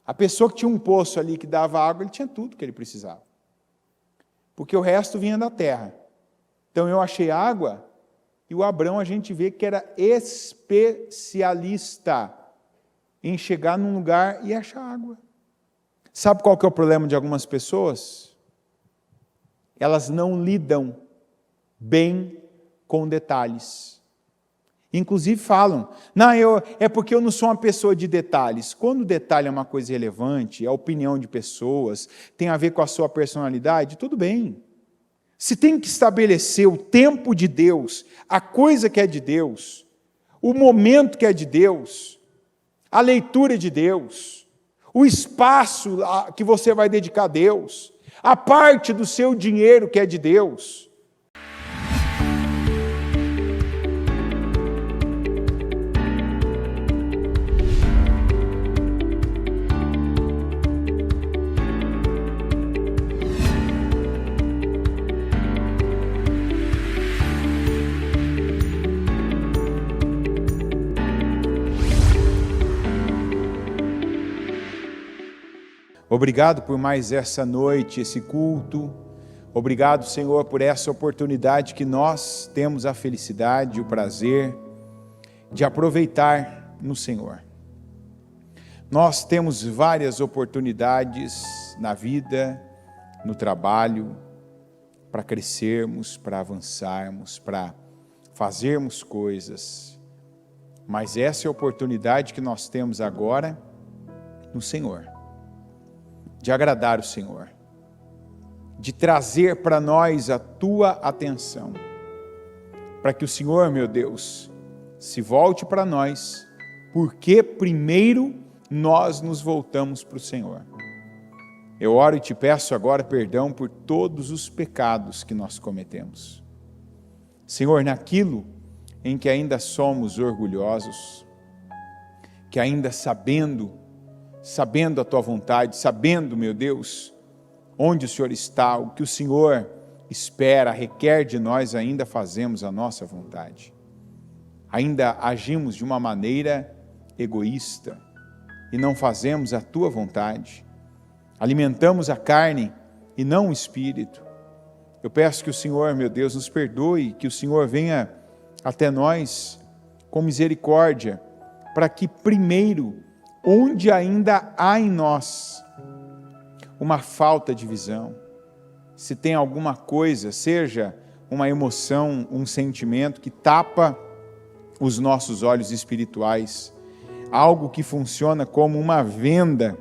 A pessoa que tinha um poço ali que dava água, ele tinha tudo que ele precisava. Porque o resto vinha da terra. Então eu achei água, e o Abrão a gente vê que era especialista em chegar num lugar e achar água. Sabe qual que é o problema de algumas pessoas? Elas não lidam bem com detalhes. Inclusive falam, não, é porque eu não sou uma pessoa de detalhes. Quando o detalhe é uma coisa relevante, é a opinião de pessoas, tem a ver com a sua personalidade, tudo bem. Se tem que estabelecer o tempo de Deus, a coisa que é de Deus, o momento que é de Deus, a leitura de Deus, o espaço que você vai dedicar a Deus, a parte do seu dinheiro que é de Deus. Obrigado por mais essa noite, esse culto. Obrigado, Senhor, por essa oportunidade que nós temos a felicidade e o prazer de aproveitar no Senhor. Nós temos várias oportunidades na vida, no trabalho, para crescermos, para avançarmos, para fazermos coisas. Mas essa é a oportunidade que nós temos agora no Senhor. De agradar o Senhor, de trazer para nós a Tua atenção, para que o Senhor, meu Deus, se volte para nós, porque primeiro nós nos voltamos para o Senhor. Eu oro e te peço agora perdão por todos os pecados que nós cometemos. Senhor, naquilo em que ainda somos orgulhosos, que ainda sabendo a Tua vontade, sabendo, meu Deus, onde o Senhor está, o que o Senhor espera, requer de nós, ainda fazemos a nossa vontade. Ainda agimos de uma maneira egoísta e não fazemos a Tua vontade. Alimentamos a carne e não o Espírito. Eu peço que o Senhor, meu Deus, nos perdoe, que o Senhor venha até nós com misericórdia, para que primeiro, onde ainda há em nós uma falta de visão, se tem alguma coisa, seja uma emoção, um sentimento que tapa os nossos olhos espirituais, algo que funciona como uma venda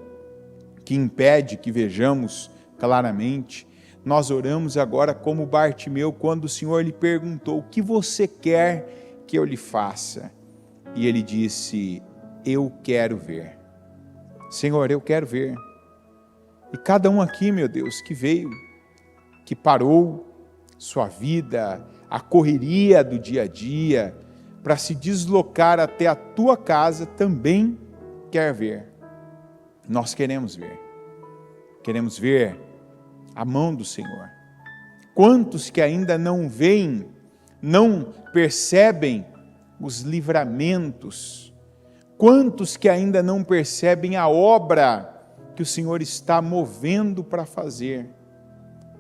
que impede que vejamos claramente, nós oramos agora como Bartimeu, quando o Senhor lhe perguntou, o que você quer que eu lhe faça? E ele disse, eu quero ver. Senhor, eu quero ver. E cada um aqui, meu Deus, que veio, que parou sua vida, a correria do dia a dia, para se deslocar até a tua casa, também quer ver. Nós queremos ver. Queremos ver a mão do Senhor. Quantos que ainda não veem, não percebem os livramentos, quantos que ainda não percebem a obra que o Senhor está movendo para fazer,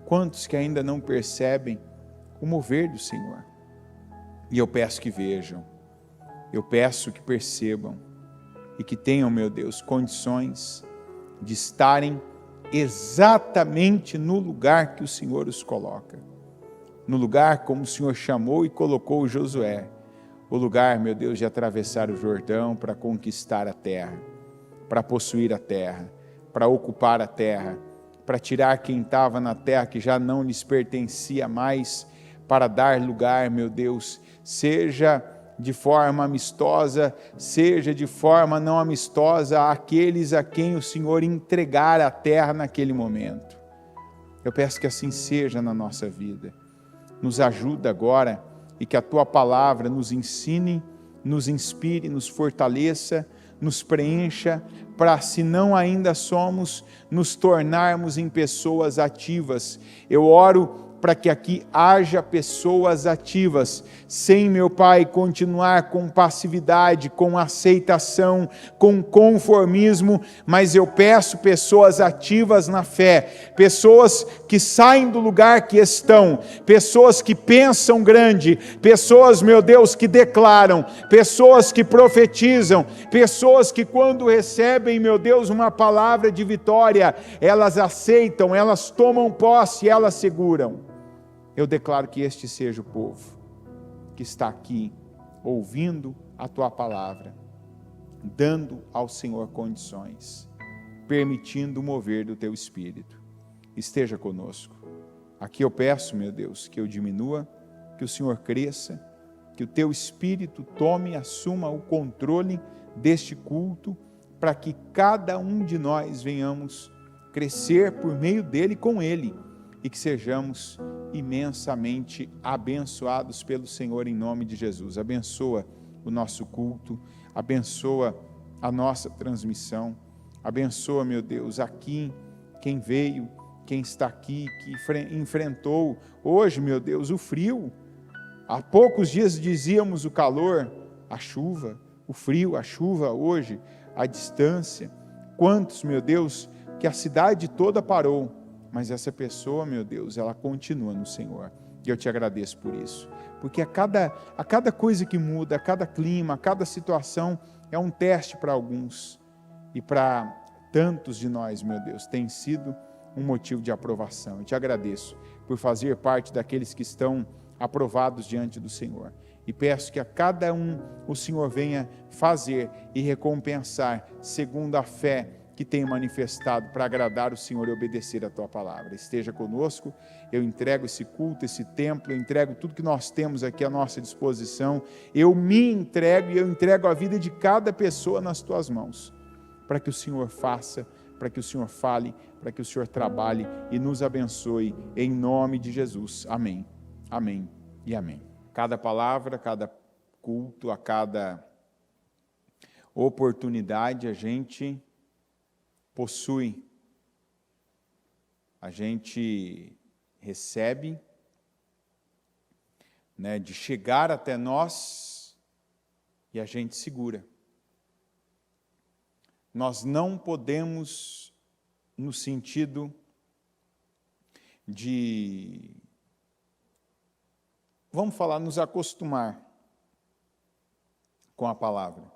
quantos que ainda não percebem o mover do Senhor. E eu peço que vejam, eu peço que percebam e que tenham, meu Deus, condições de estarem exatamente no lugar que o Senhor os coloca, no lugar como o Senhor chamou e colocou Josué, o lugar, meu Deus, de atravessar o Jordão para conquistar a terra, para possuir a terra, para ocupar a terra, para tirar quem estava na terra que já não lhes pertencia mais, para dar lugar, meu Deus, seja de forma amistosa, seja de forma não amistosa, àqueles a quem o Senhor entregar a terra naquele momento. Eu peço que assim seja na nossa vida. Nos ajuda agora e que a Tua palavra nos ensine, nos inspire, nos fortaleça, nos preencha, para, se não ainda somos, nos tornarmos em pessoas ativas. Eu oro para que aqui haja pessoas ativas, sem, meu Pai, continuar com passividade, com aceitação, com conformismo, mas eu peço pessoas ativas na fé, pessoas que saem do lugar que estão, pessoas que pensam grande, pessoas, meu Deus, que declaram, pessoas que profetizam, pessoas que quando recebem, meu Deus, uma palavra de vitória, elas aceitam, elas tomam posse, elas seguram. Eu declaro que este seja o povo que está aqui, ouvindo a Tua palavra, dando ao Senhor condições, permitindo o mover do Teu Espírito. Esteja conosco. Aqui eu peço, meu Deus, que eu diminua, que o Senhor cresça, que o Teu Espírito tome e assuma o controle deste culto, para que cada um de nós venhamos crescer por meio dele e com ele, e que sejamos imensamente abençoados pelo Senhor em nome de Jesus. Abençoa o nosso culto, abençoa a nossa transmissão, abençoa, meu Deus, aqui quem veio, quem está aqui, que enfrentou hoje, meu Deus, o frio. Há poucos dias dizíamos o calor, a chuva, o frio, a chuva, hoje a distância. Quantos, meu Deus, que a cidade toda parou, mas essa pessoa, meu Deus, ela continua no Senhor. E eu te agradeço por isso. Porque a cada coisa que muda, a cada clima, a cada situação, é um teste para alguns. E para tantos de nós, meu Deus, tem sido um motivo de aprovação. Eu te agradeço por fazer parte daqueles que estão aprovados diante do Senhor. E peço que a cada um o Senhor venha fazer e recompensar segundo a fé que tem manifestado para agradar o Senhor e obedecer a Tua palavra. Esteja conosco, eu entrego esse culto, esse templo, eu entrego tudo que nós temos aqui à nossa disposição, eu me entrego e eu entrego a vida de cada pessoa nas Tuas mãos, para que o Senhor faça, para que o Senhor fale, para que o Senhor trabalhe e nos abençoe, em nome de Jesus. Amém, amém e amém. Cada palavra, cada culto, a cada oportunidade, a gente possui, a gente recebe, né, de chegar até nós e a gente segura. Nós não podemos, no sentido de, vamos falar, nos acostumar com a palavra.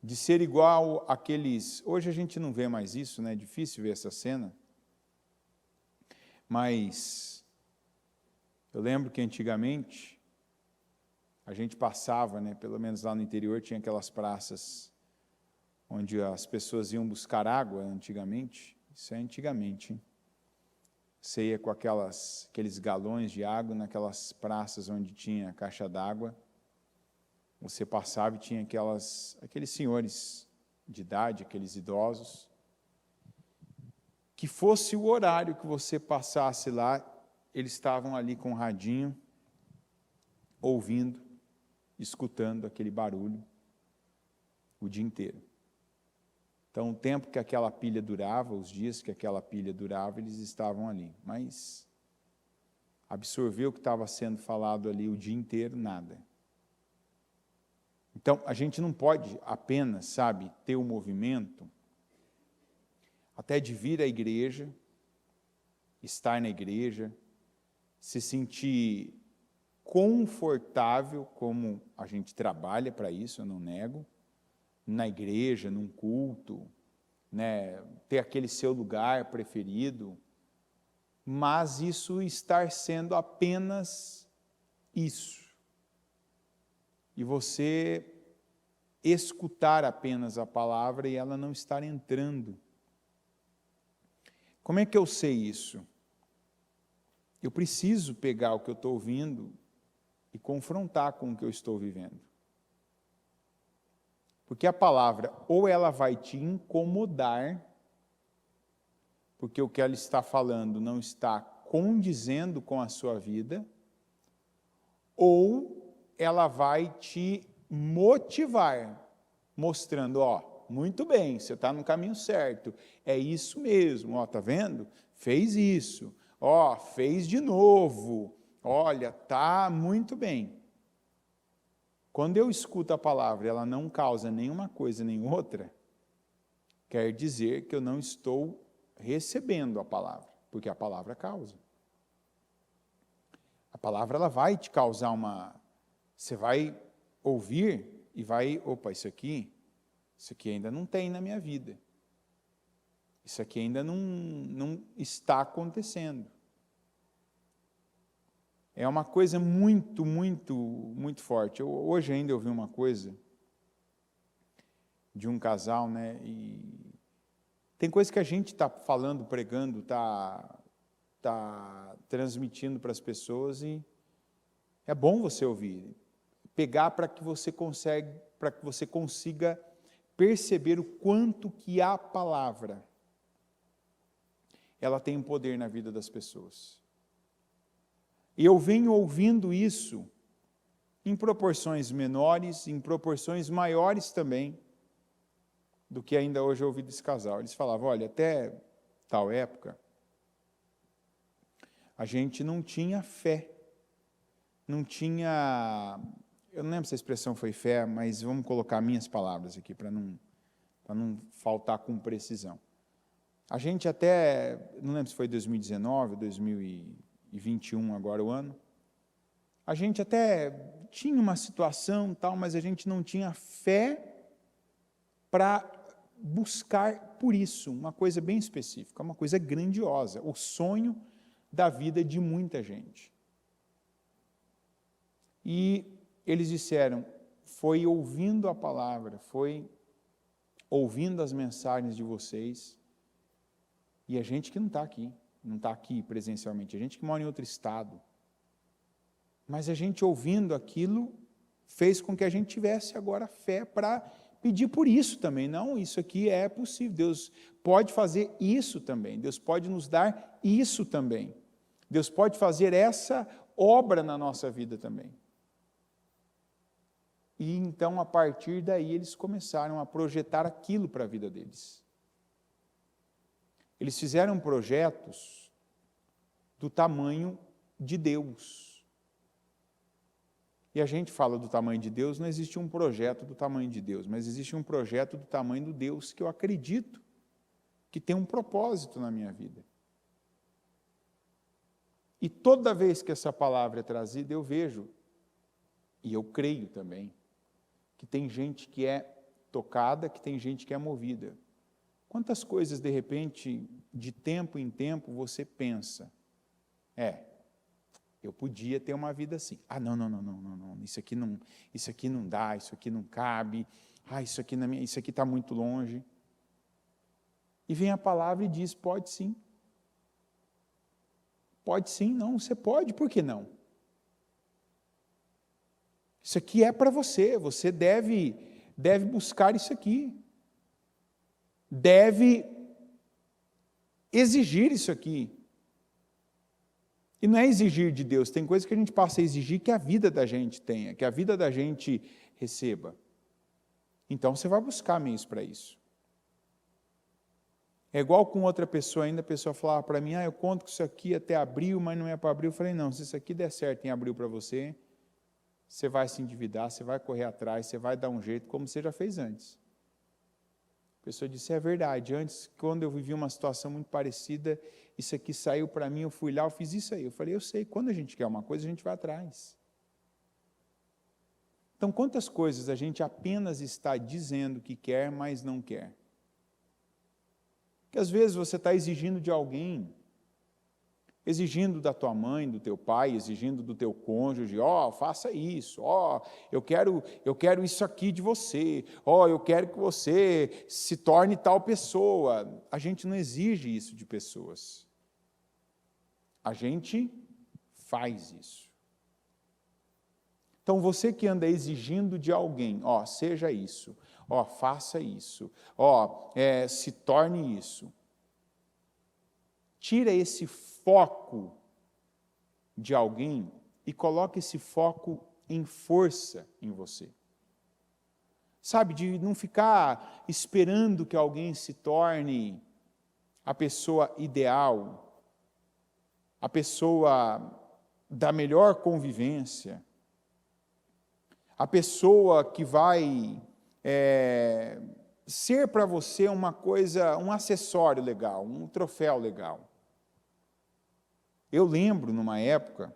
De ser igual àqueles... Hoje a gente não vê mais isso, né? É difícil ver essa cena. Mas eu lembro que antigamente a gente passava, né? Pelo menos lá no interior tinha aquelas praças onde as pessoas iam buscar água antigamente. Isso é antigamente, hein? Você ia com aqueles galões de água naquelas praças onde tinha caixa d'água. Você passava e tinha aqueles senhores de idade, aqueles idosos, que fosse o horário que você passasse lá, eles estavam ali com o radinho, ouvindo, escutando aquele barulho o dia inteiro. Então, o tempo que aquela pilha durava, os dias que aquela pilha durava, eles estavam ali. Mas absorver o que estava sendo falado ali o dia inteiro, nada. Então, a gente não pode apenas, sabe, ter o movimento até de vir à igreja, estar na igreja, se sentir confortável, como a gente trabalha para isso, eu não nego, na igreja, num culto, né, ter aquele seu lugar preferido, mas isso estar sendo apenas isso. E você escutar apenas a palavra e ela não estar entrando. Como é que eu sei isso? Eu preciso pegar o que eu estou ouvindo e confrontar com o que eu estou vivendo. Porque a palavra, ou ela vai te incomodar, porque o que ela está falando não está condizendo com a sua vida, ou ela vai te motivar, mostrando, ó, muito bem, você está no caminho certo, é isso mesmo, ó, tá vendo? Fez isso, Fez de novo. Olha, tá muito bem. Quando eu escuto a palavra e ela não causa nenhuma coisa nem outra, quer dizer que eu não estou recebendo a palavra, porque a palavra causa. A palavra ela vai te causar você vai ouvir e vai, isso aqui ainda não tem na minha vida. Isso aqui ainda não está acontecendo. É uma coisa muito, muito, muito forte. Hoje ainda eu vi uma coisa de um casal, né? E tem coisa que a gente está falando, pregando, está transmitindo para as pessoas e é bom você ouvir, pegar para que você consiga perceber o quanto que a palavra ela tem poder na vida das pessoas. E eu venho ouvindo isso em proporções menores, em proporções maiores também, do que ainda hoje eu ouvi desse casal. Eles falavam, olha, até tal época, a gente não tinha fé, não tinha, eu não lembro se a expressão foi fé, mas vamos colocar minhas palavras aqui, para não faltar com precisão. A gente até, não lembro se foi 2019, 2021 agora o ano, a gente até tinha uma situação tal, mas a gente não tinha fé para buscar por isso, uma coisa bem específica, uma coisa grandiosa, o sonho da vida de muita gente. E eles disseram, foi ouvindo a palavra, foi ouvindo as mensagens de vocês, e a gente que não está aqui presencialmente, a gente que mora em outro estado, mas a gente ouvindo aquilo, fez com que a gente tivesse agora fé para pedir por isso também. Não, isso aqui é possível, Deus pode fazer isso também, Deus pode nos dar isso também, Deus pode fazer essa obra na nossa vida também. E então, a partir daí, eles começaram a projetar aquilo para a vida deles. Eles fizeram projetos do tamanho de Deus. E a gente fala do tamanho de Deus, não existe um projeto do tamanho de Deus, mas existe um projeto do tamanho do Deus que eu acredito que tem um propósito na minha vida. E toda vez que essa palavra é trazida, eu vejo, e eu creio também, que tem gente que é tocada, que tem gente que é movida. Quantas coisas, de repente, de tempo em tempo, você pensa, eu podia ter uma vida assim. Não, isso aqui não dá, isso aqui não cabe, isso aqui está muito longe. E vem a palavra e diz, pode sim. Pode sim, não, você pode, por que não? Isso aqui é para você, você deve buscar isso aqui. Deve exigir isso aqui. E não é exigir de Deus, tem coisas que a gente passa a exigir que a vida da gente tenha, que a vida da gente receba. Então você vai buscar meios para isso. É igual com outra pessoa ainda, a pessoa falava para mim, eu conto com isso aqui até abril, mas não é para abril. Eu falei, não, se isso aqui der certo em abril para você, você vai se endividar, você vai correr atrás, você vai dar um jeito, como você já fez antes. A pessoa disse, é verdade, antes, quando eu vivi uma situação muito parecida, isso aqui saiu para mim, eu fui lá, eu fiz isso aí. Eu falei, eu sei, quando a gente quer uma coisa, a gente vai atrás. Então, quantas coisas a gente apenas está dizendo que quer, mas não quer? Porque às vezes você está exigindo de alguém, exigindo da tua mãe, do teu pai, exigindo do teu cônjuge, faça isso, eu quero isso aqui de você, eu quero que você se torne tal pessoa. A gente não exige isso de pessoas. A gente faz isso. Então, você que anda exigindo de alguém, seja isso, faça isso, se torne isso. Tira esse foco de alguém e coloque esse foco em força em você. Sabe, de não ficar esperando que alguém se torne a pessoa ideal. a pessoa da melhor convivência, a pessoa que vai ser para você uma coisa, um acessório legal, um troféu legal. Eu lembro, numa época,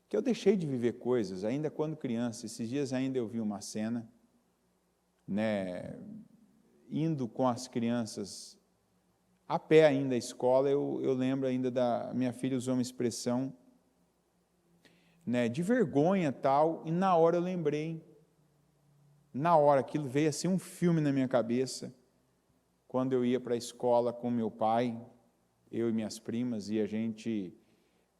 que eu deixei de viver coisas, ainda quando criança. Esses dias ainda eu vi uma cena, indo com as crianças a pé ainda à escola, eu lembro ainda da minha filha usou uma expressão, de vergonha tal, e na hora eu lembrei, na hora, aquilo veio assim um filme na minha cabeça, quando eu ia para a escola com meu pai, eu e minhas primas, e a gente,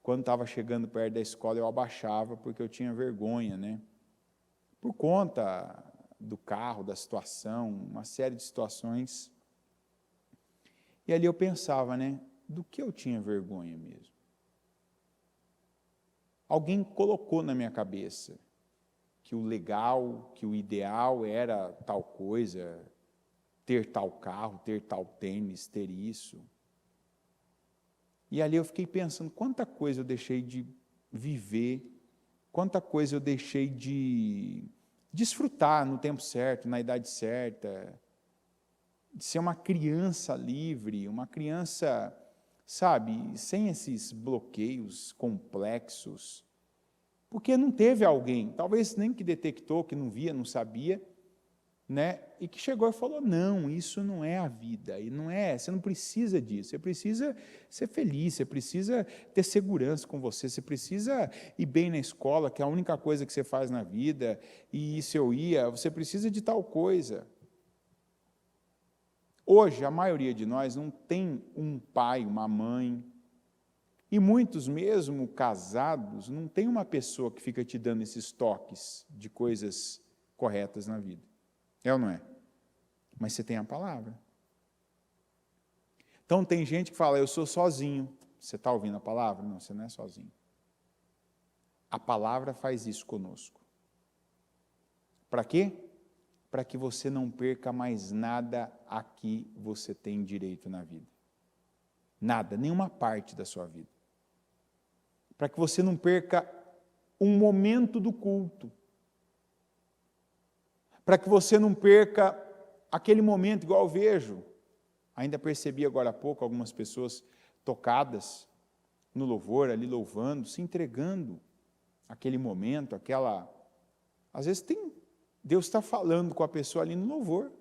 quando estava chegando perto da escola, eu abaixava, porque eu tinha vergonha, por conta do carro, da situação, uma série de situações. E ali eu pensava, do que eu tinha vergonha mesmo? Alguém colocou na minha cabeça que o legal, que o ideal era tal coisa, ter tal carro, ter tal tênis, ter isso. E ali eu fiquei pensando, quanta coisa eu deixei de viver, quanta coisa eu deixei de desfrutar no tempo certo, na idade certa, de ser uma criança livre, uma criança, sem esses bloqueios complexos, porque não teve alguém, talvez nem que detectou, que não via, não sabia, e que chegou e falou, não, isso não é a vida, e você não precisa disso, você precisa ser feliz, você precisa ter segurança com você, você precisa ir bem na escola, que é a única coisa que você faz na vida, e se eu ia, você precisa de tal coisa. Hoje, a maioria de nós não tem um pai, uma mãe, e muitos mesmo casados, não tem uma pessoa que fica te dando esses toques de coisas corretas na vida. É ou não é? Mas você tem a palavra. Então, tem gente que fala, eu sou sozinho. Você está ouvindo a palavra? Não, você não é sozinho. A palavra faz isso conosco. Para quê? Para que você não perca mais nada a que você tem direito na vida. Nada, nenhuma parte da sua vida. Para que você não perca um momento do culto. Para que você não perca aquele momento, igual eu vejo. Ainda percebi agora há pouco algumas pessoas tocadas no louvor, ali louvando, se entregando aquele momento, aquela... Às vezes Deus está falando com a pessoa ali no louvor.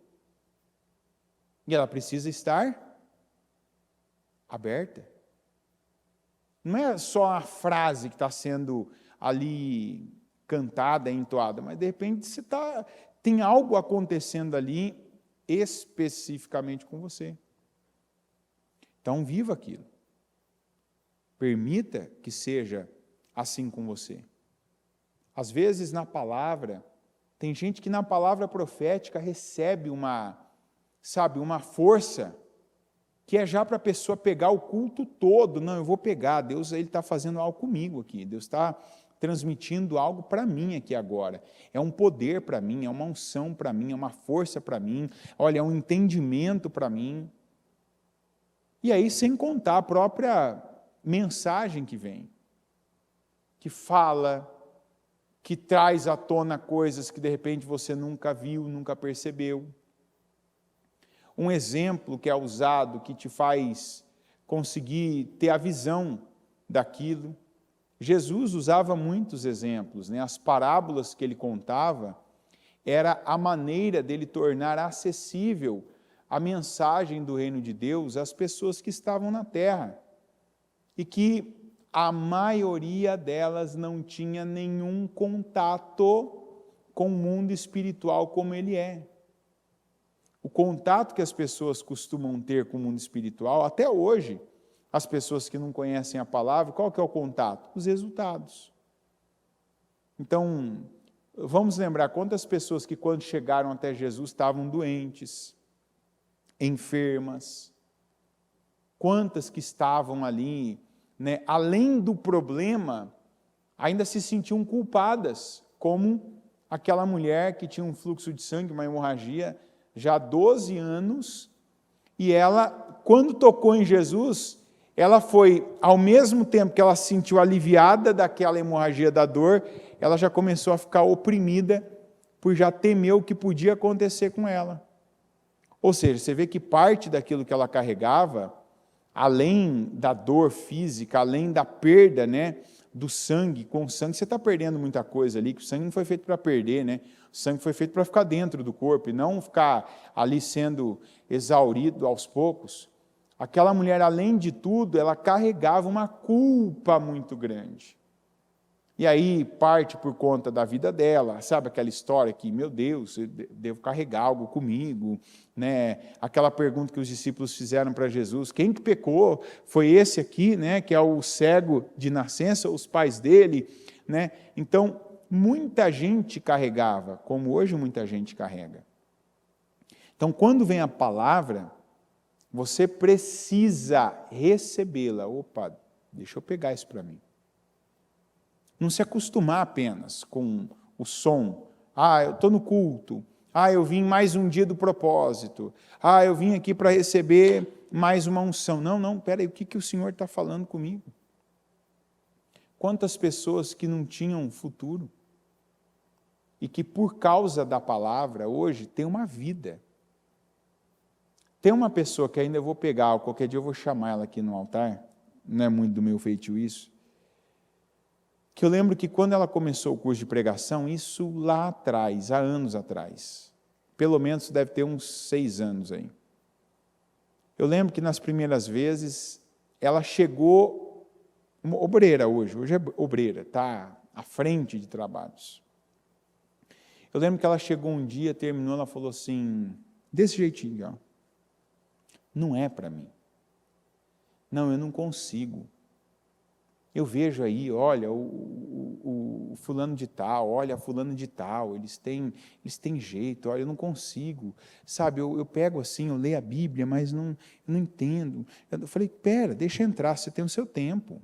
E ela precisa estar aberta. Não é só a frase que está sendo ali cantada, entoada, mas de repente tem algo acontecendo ali especificamente com você. Então, viva aquilo. Permita que seja assim com você. Às vezes, na palavra, tem gente que na palavra profética recebe uma força que é já para a pessoa pegar o culto todo. Não, eu vou pegar, Deus está fazendo algo comigo aqui, Deus está transmitindo algo para mim aqui agora. É um poder para mim, é uma unção para mim, é uma força para mim, olha, é um entendimento para mim. E aí, sem contar a própria mensagem que vem, que fala, que traz à tona coisas que de repente você nunca viu, nunca percebeu. Um exemplo que é usado, que te faz conseguir ter a visão daquilo. Jesus usava muitos exemplos, As parábolas que ele contava era a maneira dele tornar acessível a mensagem do reino de Deus às pessoas que estavam na terra e que a maioria delas não tinha nenhum contato com o mundo espiritual como ele é. O contato que as pessoas costumam ter com o mundo espiritual, até hoje, as pessoas que não conhecem a palavra, qual que é o contato? Os resultados. Então, vamos lembrar quantas pessoas que quando chegaram até Jesus estavam doentes, enfermas, quantas que estavam ali, além do problema, ainda se sentiam culpadas, como aquela mulher que tinha um fluxo de sangue, uma hemorragia, já há 12 anos, e ela, quando tocou em Jesus, ela foi, ao mesmo tempo que ela se sentiu aliviada daquela hemorragia da dor, ela já começou a ficar oprimida por já temer o que podia acontecer com ela. Ou seja, você vê que parte daquilo que ela carregava, além da dor física, além da perda, né, do sangue, com o sangue você está perdendo muita coisa ali, que o sangue não foi feito para perder, né? O sangue foi feito para ficar dentro do corpo e não ficar ali sendo exaurido aos poucos. Aquela mulher, além de tudo, ela carregava uma culpa muito grande. E aí parte por conta da vida dela, sabe aquela história que, meu Deus, eu devo carregar algo comigo, né? Aquela pergunta que os discípulos fizeram para Jesus, quem que pecou? Foi esse aqui, né? Que é o cego de nascença, os pais dele, né? Então, muita gente carregava, como hoje muita gente carrega. Então, quando vem a palavra, você precisa recebê-la. Opa, deixa eu pegar isso para mim. Não se acostumar apenas com o som. Eu estou no culto. Eu vim mais um dia do propósito. Eu vim aqui para receber mais uma unção. Não, espera aí, o que o Senhor está falando comigo? Quantas pessoas que não tinham futuro e que por causa da palavra hoje têm uma vida. Tem uma pessoa que ainda eu vou pegar, qualquer dia eu vou chamar ela aqui no altar, não é muito do meu feitio isso, que eu lembro que quando ela começou o curso de pregação, isso lá atrás, há anos atrás, pelo menos deve ter uns 6 anos aí. Eu lembro que nas primeiras vezes, ela chegou, uma obreira hoje é obreira, está à frente de trabalhos. Eu lembro que ela chegou um dia, terminou, ela falou assim, desse jeitinho, ó, não é para mim. Não, eu não consigo. Eu vejo aí, olha, o fulano de tal, olha, a fulano de tal, eles têm jeito, olha, eu não consigo, sabe, eu pego assim, eu leio a Bíblia, mas não entendo. Eu falei, pera, deixa entrar, você tem o seu tempo.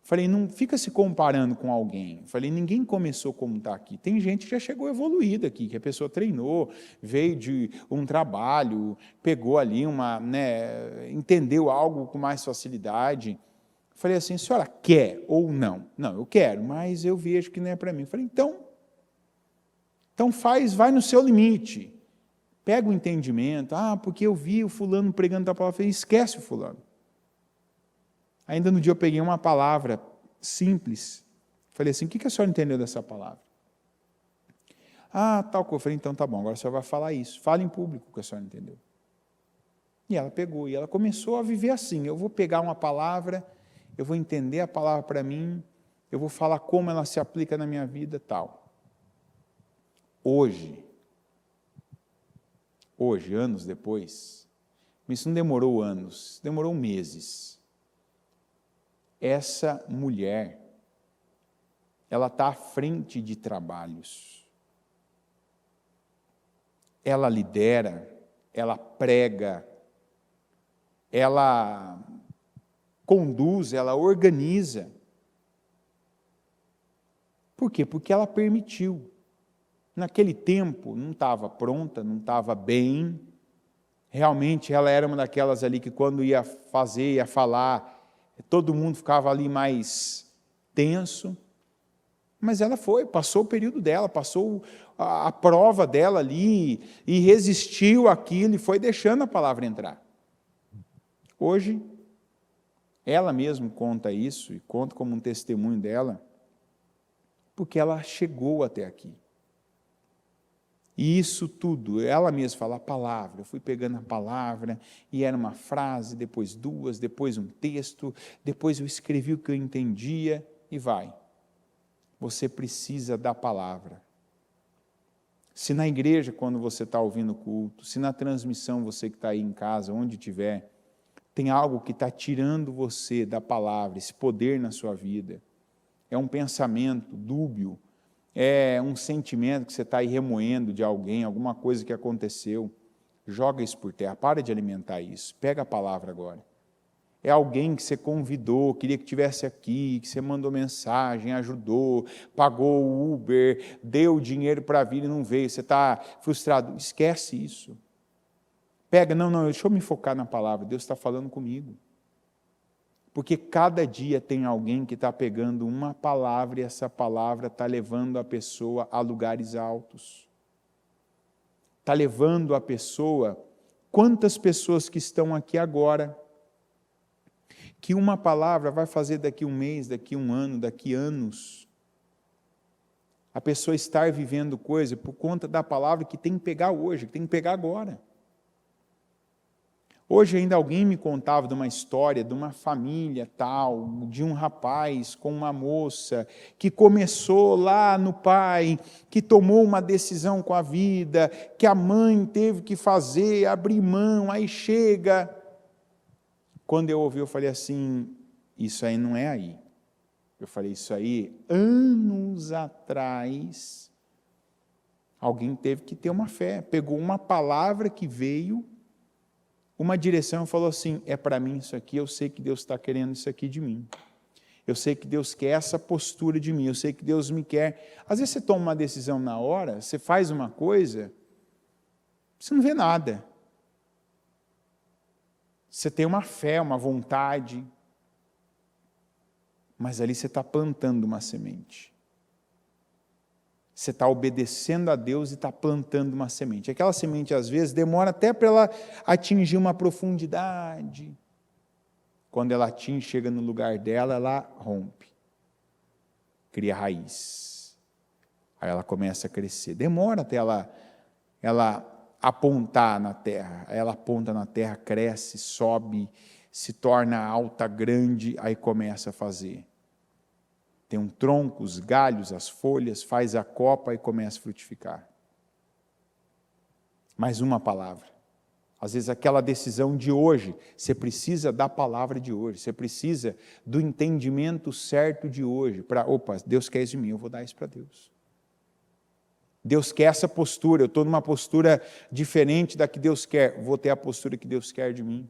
Falei, não fica se comparando com alguém. Falei, ninguém começou como está aqui. Tem gente que já chegou evoluída aqui, que a pessoa treinou, veio de um trabalho, pegou ali entendeu algo com mais facilidade. Falei assim, a senhora quer ou não? Não, eu quero, mas eu vejo que não é para mim. Falei, então vai no seu limite. Pega o entendimento. Porque eu vi o fulano pregando a palavra. Falei, esquece o fulano. Ainda no dia eu peguei uma palavra simples. Falei assim, o que a senhora entendeu dessa palavra? Tal coisa. Eu falei, então tá bom, agora a senhora vai falar isso. Fala em público o que a senhora entendeu. E ela pegou, e ela começou a viver assim. Eu vou pegar uma palavra, eu vou entender a palavra para mim, eu vou falar como ela se aplica na minha vida, tal. Hoje, anos depois, isso não demorou anos, demorou meses. Essa mulher, ela está à frente de trabalhos. Ela lidera, ela prega, ela conduz, ela organiza. Por quê? Porque ela permitiu. Naquele tempo, não estava pronta, não estava bem. Realmente, ela era uma daquelas ali que quando ia fazer, ia falar, todo mundo ficava ali mais tenso, mas ela passou o período dela, passou a prova dela ali, e resistiu àquilo, e foi deixando a palavra entrar. Hoje, ela mesma conta isso, e conta como um testemunho dela, porque ela chegou até aqui. E isso tudo, ela mesma fala a palavra, eu fui pegando a palavra, e era uma frase, depois 2, depois um texto, depois eu escrevi o que eu entendia, e vai. Você precisa da palavra. Se na igreja, quando você está ouvindo o culto, se na transmissão, você que está aí em casa, onde estiver, tem algo que está tirando você da palavra, esse poder na sua vida, é um pensamento dúbio, é um sentimento que você está aí remoendo de alguém, alguma coisa que aconteceu, joga isso por terra, para de alimentar isso, pega a palavra agora. É alguém que você convidou, queria que estivesse aqui, que você mandou mensagem, ajudou, pagou o Uber, deu dinheiro para vir e não veio, você está frustrado, esquece isso. Pega, não, deixa eu me focar na palavra, Deus está falando comigo. Porque cada dia tem alguém que está pegando uma palavra e essa palavra está levando a pessoa a lugares altos. Está levando a pessoa, quantas pessoas que estão aqui agora, que uma palavra vai fazer daqui um mês, daqui um ano, daqui anos, a pessoa estar vivendo coisa por conta da palavra que tem que pegar hoje, que tem que pegar agora. Hoje ainda alguém me contava de uma história, de uma família tal, de um rapaz com uma moça, que começou lá no pai, que tomou uma decisão com a vida, que a mãe teve que fazer, abrir mão, aí chega. Quando eu ouvi, eu falei assim, isso aí não é aí. Eu falei, isso aí, anos atrás, alguém teve que ter uma fé, pegou uma palavra que veio, uma direção e falou assim, é para mim isso aqui, eu sei que Deus está querendo isso aqui de mim. Eu sei que Deus quer essa postura de mim, eu sei que Deus me quer. Às vezes você toma uma decisão na hora, você faz uma coisa, você não vê nada. Você tem uma fé, uma vontade, mas ali você está plantando uma semente. Você está obedecendo a Deus e está plantando uma semente. Aquela semente, às vezes, demora até para ela atingir uma profundidade. Quando ela atinge, chega no lugar dela, ela rompe. Cria raiz. Aí ela começa a crescer. Demora até ela apontar na terra. Aí ela aponta na terra, cresce, sobe, se torna alta, grande, aí começa a fazer. Tem um tronco, os galhos, as folhas, faz a copa e começa a frutificar. Mais uma palavra. Às vezes aquela decisão de hoje, você precisa da palavra de hoje, você precisa do entendimento certo de hoje, para, opa, Deus quer isso de mim, eu vou dar isso para Deus. Deus quer essa postura, eu estou numa postura diferente da que Deus quer, vou ter a postura que Deus quer de mim.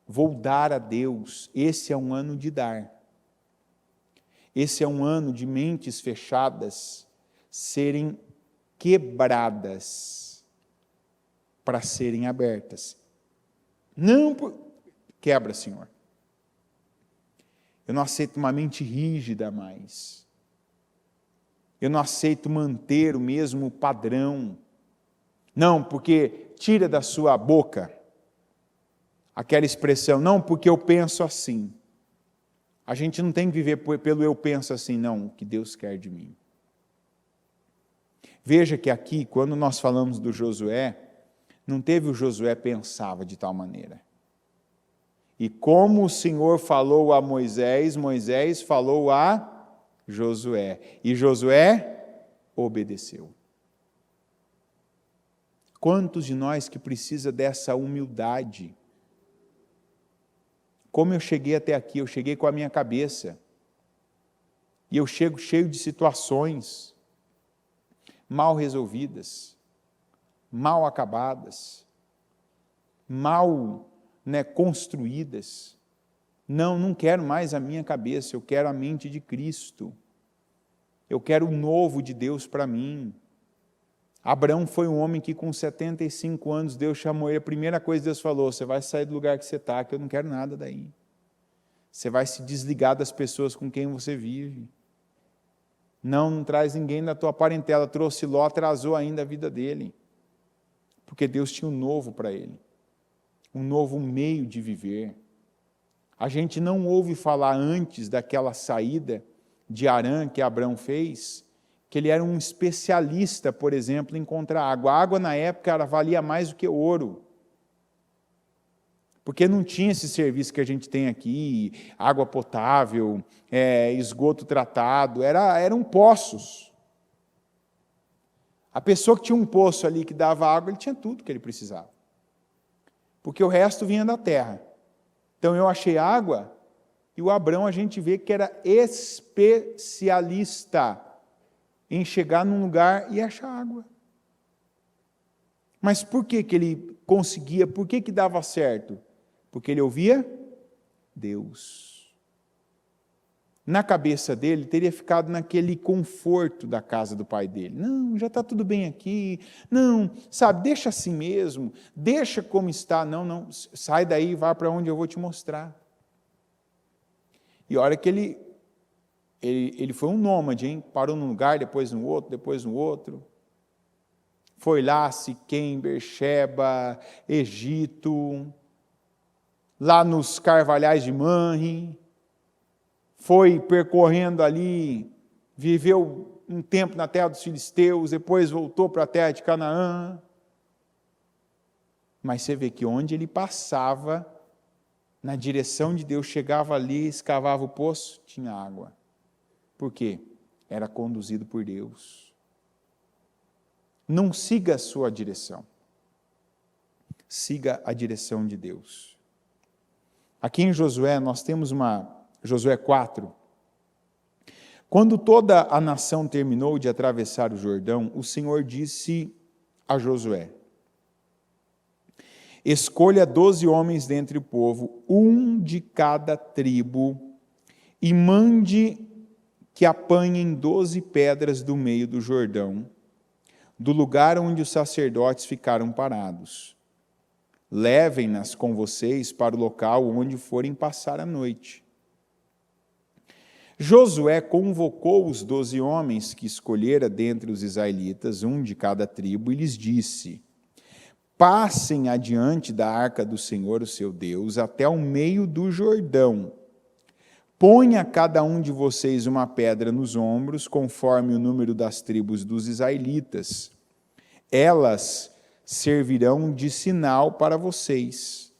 Vou dar a Deus, esse é um ano de dar. Esse é um ano de mentes fechadas serem quebradas para serem abertas. Não, quebra, Senhor. Eu não aceito uma mente rígida mais. Eu não aceito manter o mesmo padrão. Não, porque tira da sua boca aquela expressão, não, porque eu penso assim. A gente não tem que viver pelo eu penso assim, não, o que Deus quer de mim. Veja que aqui, quando nós falamos do Josué, não teve o Josué pensava de tal maneira. E como o Senhor falou a Moisés, Moisés falou a Josué. E Josué obedeceu. Quantos de nós que precisa dessa humildade? Como eu cheguei até aqui, eu cheguei com a minha cabeça. E eu chego cheio de situações mal resolvidas, mal acabadas, mal construídas. Não quero mais a minha cabeça, eu quero a mente de Cristo. Eu quero o novo de Deus para mim. Abraão foi um homem que com 75 anos Deus chamou ele, a primeira coisa que Deus falou, você vai sair do lugar que você está, que eu não quero nada daí. Você vai se desligar das pessoas com quem você vive. Não traz ninguém da tua parentela, trouxe Ló, atrasou ainda a vida dele. Porque Deus tinha um novo para ele. Um novo meio de viver. A gente não ouve falar antes daquela saída de Harã que Abraão fez, que ele era um especialista, por exemplo, em encontrar água. A água na época valia mais do que ouro. Porque não tinha esse serviço que a gente tem aqui, água potável, esgoto tratado, eram poços. A pessoa que tinha um poço ali que dava água, ele tinha tudo que ele precisava. Porque o resto vinha da terra. Então eu achei água, e o Abraão a gente vê que era especialista em chegar num lugar e achar água. Mas por que ele conseguia, por que dava certo? Porque ele ouvia Deus. Na cabeça dele, teria ficado naquele conforto da casa do pai dele. Não, já está tudo bem aqui. Não, sabe, deixa assim mesmo. Deixa como está. Não, sai daí e vá para onde eu vou te mostrar. E a hora que ele foi um nômade, hein? Parou num lugar, depois no outro, depois no outro. Foi lá, Siquém, Beersheba, Egito, lá nos carvalhais de Manre, foi percorrendo ali, viveu um tempo na terra dos filisteus, depois voltou para a terra de Canaã. Mas você vê que onde ele passava, na direção de Deus, chegava ali, escavava o poço, tinha água. Por quê? Era conduzido por Deus. Não siga a sua direção. Siga a direção de Deus. Aqui em Josué, nós temos Josué 4. Quando toda a nação terminou de atravessar o Jordão, o Senhor disse a Josué: escolha 12 homens dentre o povo, um de cada tribo, e mande que apanhem 12 pedras do meio do Jordão, do lugar onde os sacerdotes ficaram parados. Levem-nas com vocês para o local onde forem passar a noite. Josué convocou os 12 homens que escolhera dentre os israelitas, um de cada tribo, e lhes disse: passem adiante da arca do Senhor, o seu Deus, até o meio do Jordão. Ponha cada um de vocês uma pedra nos ombros, conforme o número das tribos dos israelitas. Elas servirão de sinal para vocês.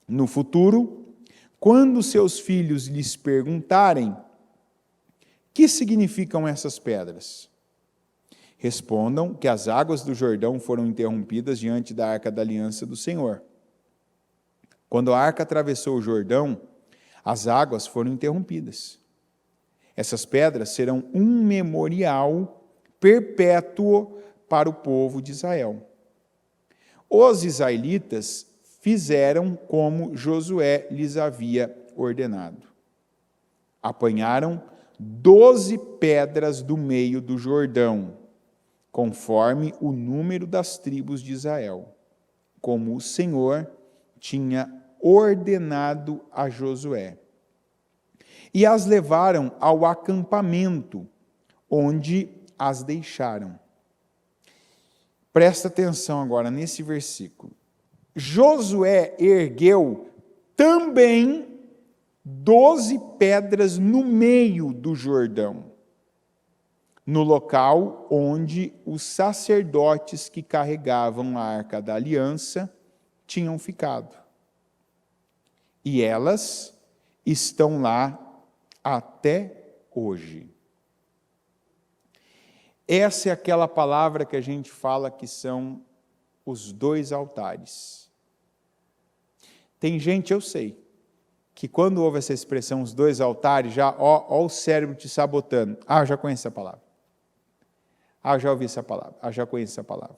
No futuro, quando seus filhos lhes perguntarem: que significam essas pedras? Respondam que as águas do Jordão foram interrompidas diante da arca da aliança do Senhor. Quando a arca atravessou o Jordão, as águas foram interrompidas. Essas pedras serão um memorial perpétuo para o povo de Israel. Os israelitas fizeram como Josué lhes havia ordenado. Apanharam 12 pedras do meio do Jordão, conforme o número das tribos de Israel, como o Senhor tinha ordenado a Josué. E as levaram ao acampamento, onde as deixaram. Presta atenção agora nesse versículo. Josué ergueu também 12 pedras no meio do Jordão, no local onde os sacerdotes que carregavam a arca da aliança tinham ficado. E elas estão lá até hoje. Essa é aquela palavra que a gente fala que são os 2 altares. Tem gente, eu sei, que quando ouve essa expressão, os 2 altares, já ó o cérebro te sabotando. Ah, eu já conheço essa palavra. Ah, eu já ouvi essa palavra. Ah, eu já conheço essa palavra.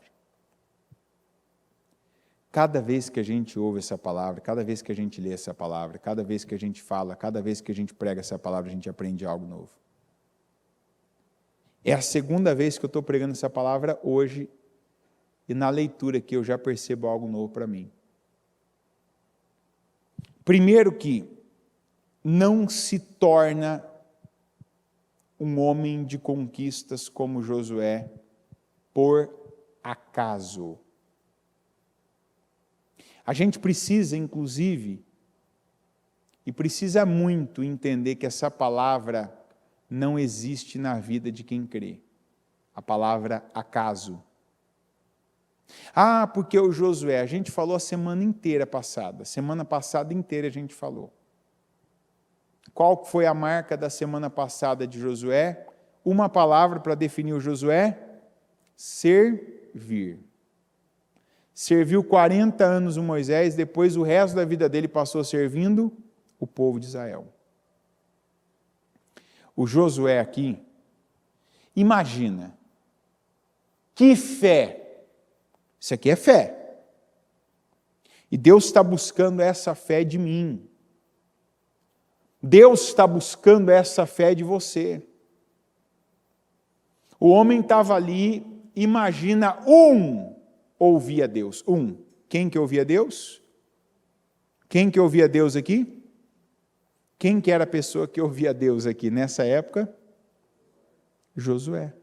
Cada vez que a gente ouve essa palavra, cada vez que a gente lê essa palavra, cada vez que a gente fala, cada vez que a gente prega essa palavra, a gente aprende algo novo. É a segunda vez que eu estou pregando essa palavra hoje, e na leitura aqui eu já percebo algo novo para mim. Primeiro que não se torna um homem de conquistas como Josué por acaso. A gente precisa, inclusive, e precisa muito entender que essa palavra não existe na vida de quem crê. A palavra acaso. Ah, porque o Josué, a gente falou a semana inteira passada. Semana passada inteira a gente falou. Qual foi a marca da semana passada de Josué? Uma palavra para definir o Josué: servir. Serviu 40 anos o Moisés, depois o resto da vida dele passou servindo o povo de Israel. O Josué aqui, imagina, que fé, isso aqui é fé, e Deus está buscando essa fé de mim, Deus está buscando essa fé de você. O homem estava ali, imagina, ouvia Deus, Quem que ouvia Deus? Quem que ouvia Deus aqui? Quem que era a pessoa que ouvia Deus aqui nessa época? Josué.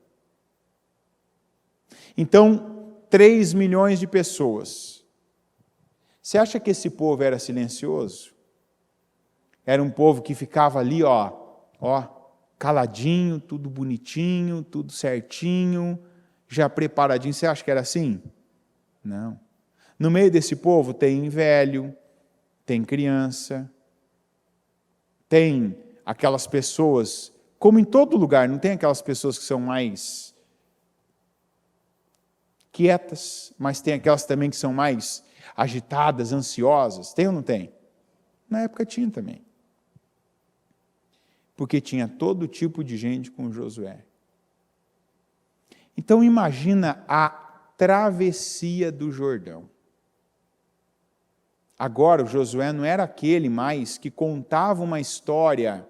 Então, 3 milhões de pessoas. Você acha que esse povo era silencioso? Era um povo que ficava ali, caladinho, tudo bonitinho, tudo certinho, já preparadinho. Você acha que era assim? Não. No meio desse povo tem velho, tem criança, tem aquelas pessoas, como em todo lugar, não tem aquelas pessoas que são mais quietas, mas tem aquelas também que são mais agitadas, ansiosas. Tem ou não tem? Na época tinha também. Porque tinha todo tipo de gente com Josué. Então imagina a travessia do Jordão. Agora o Josué não era aquele mais que contava uma história,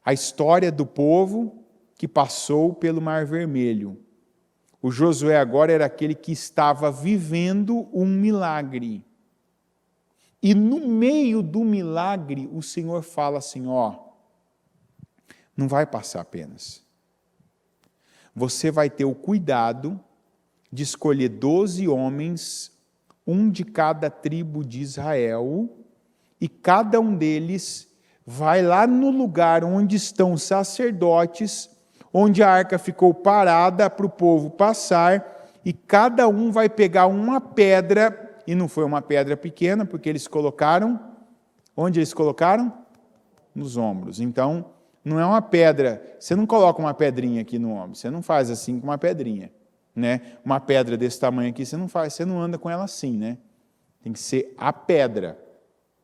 a história do povo que passou pelo Mar Vermelho. O Josué agora era aquele que estava vivendo um milagre. E no meio do milagre, o Senhor fala assim, não vai passar apenas. Você vai ter o cuidado de escolher 12 homens, um de cada tribo de Israel, e cada um deles vai lá no lugar onde estão os sacerdotes, onde a arca ficou parada para o povo passar, e cada um vai pegar uma pedra, e não foi uma pedra pequena, porque eles colocaram, onde eles colocaram? Nos ombros. Então, não é uma pedra, você não coloca uma pedrinha aqui no ombro, você não faz assim com uma pedrinha, né? Uma pedra desse tamanho aqui, você não faz, você não anda com ela assim, né? Tem que ser a pedra,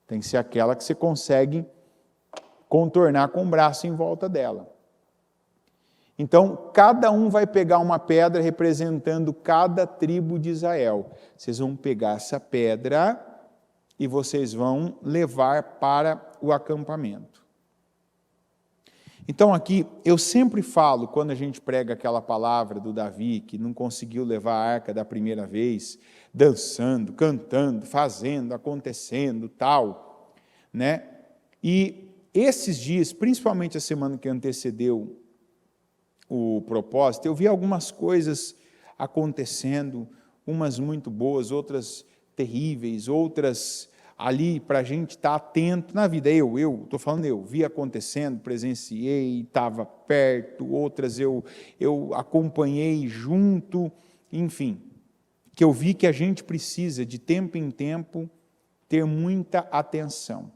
tem que ser aquela que você consegue contornar com o braço em volta dela. Então, cada um vai pegar uma pedra representando cada tribo de Israel. Vocês vão pegar essa pedra e vocês vão levar para o acampamento. Então aqui, eu sempre falo, quando a gente prega aquela palavra do Davi, que não conseguiu levar a arca da primeira vez, dançando, cantando, fazendo, acontecendo, tal, né? E esses dias, principalmente a semana que antecedeu o propósito, eu vi algumas coisas acontecendo, umas muito boas, outras terríveis, outras ali para a gente estar atento na vida. Estou falando eu, vi acontecendo, presenciei, estava perto, outras eu acompanhei junto, enfim, que eu vi que a gente precisa, de tempo em tempo, ter muita atenção.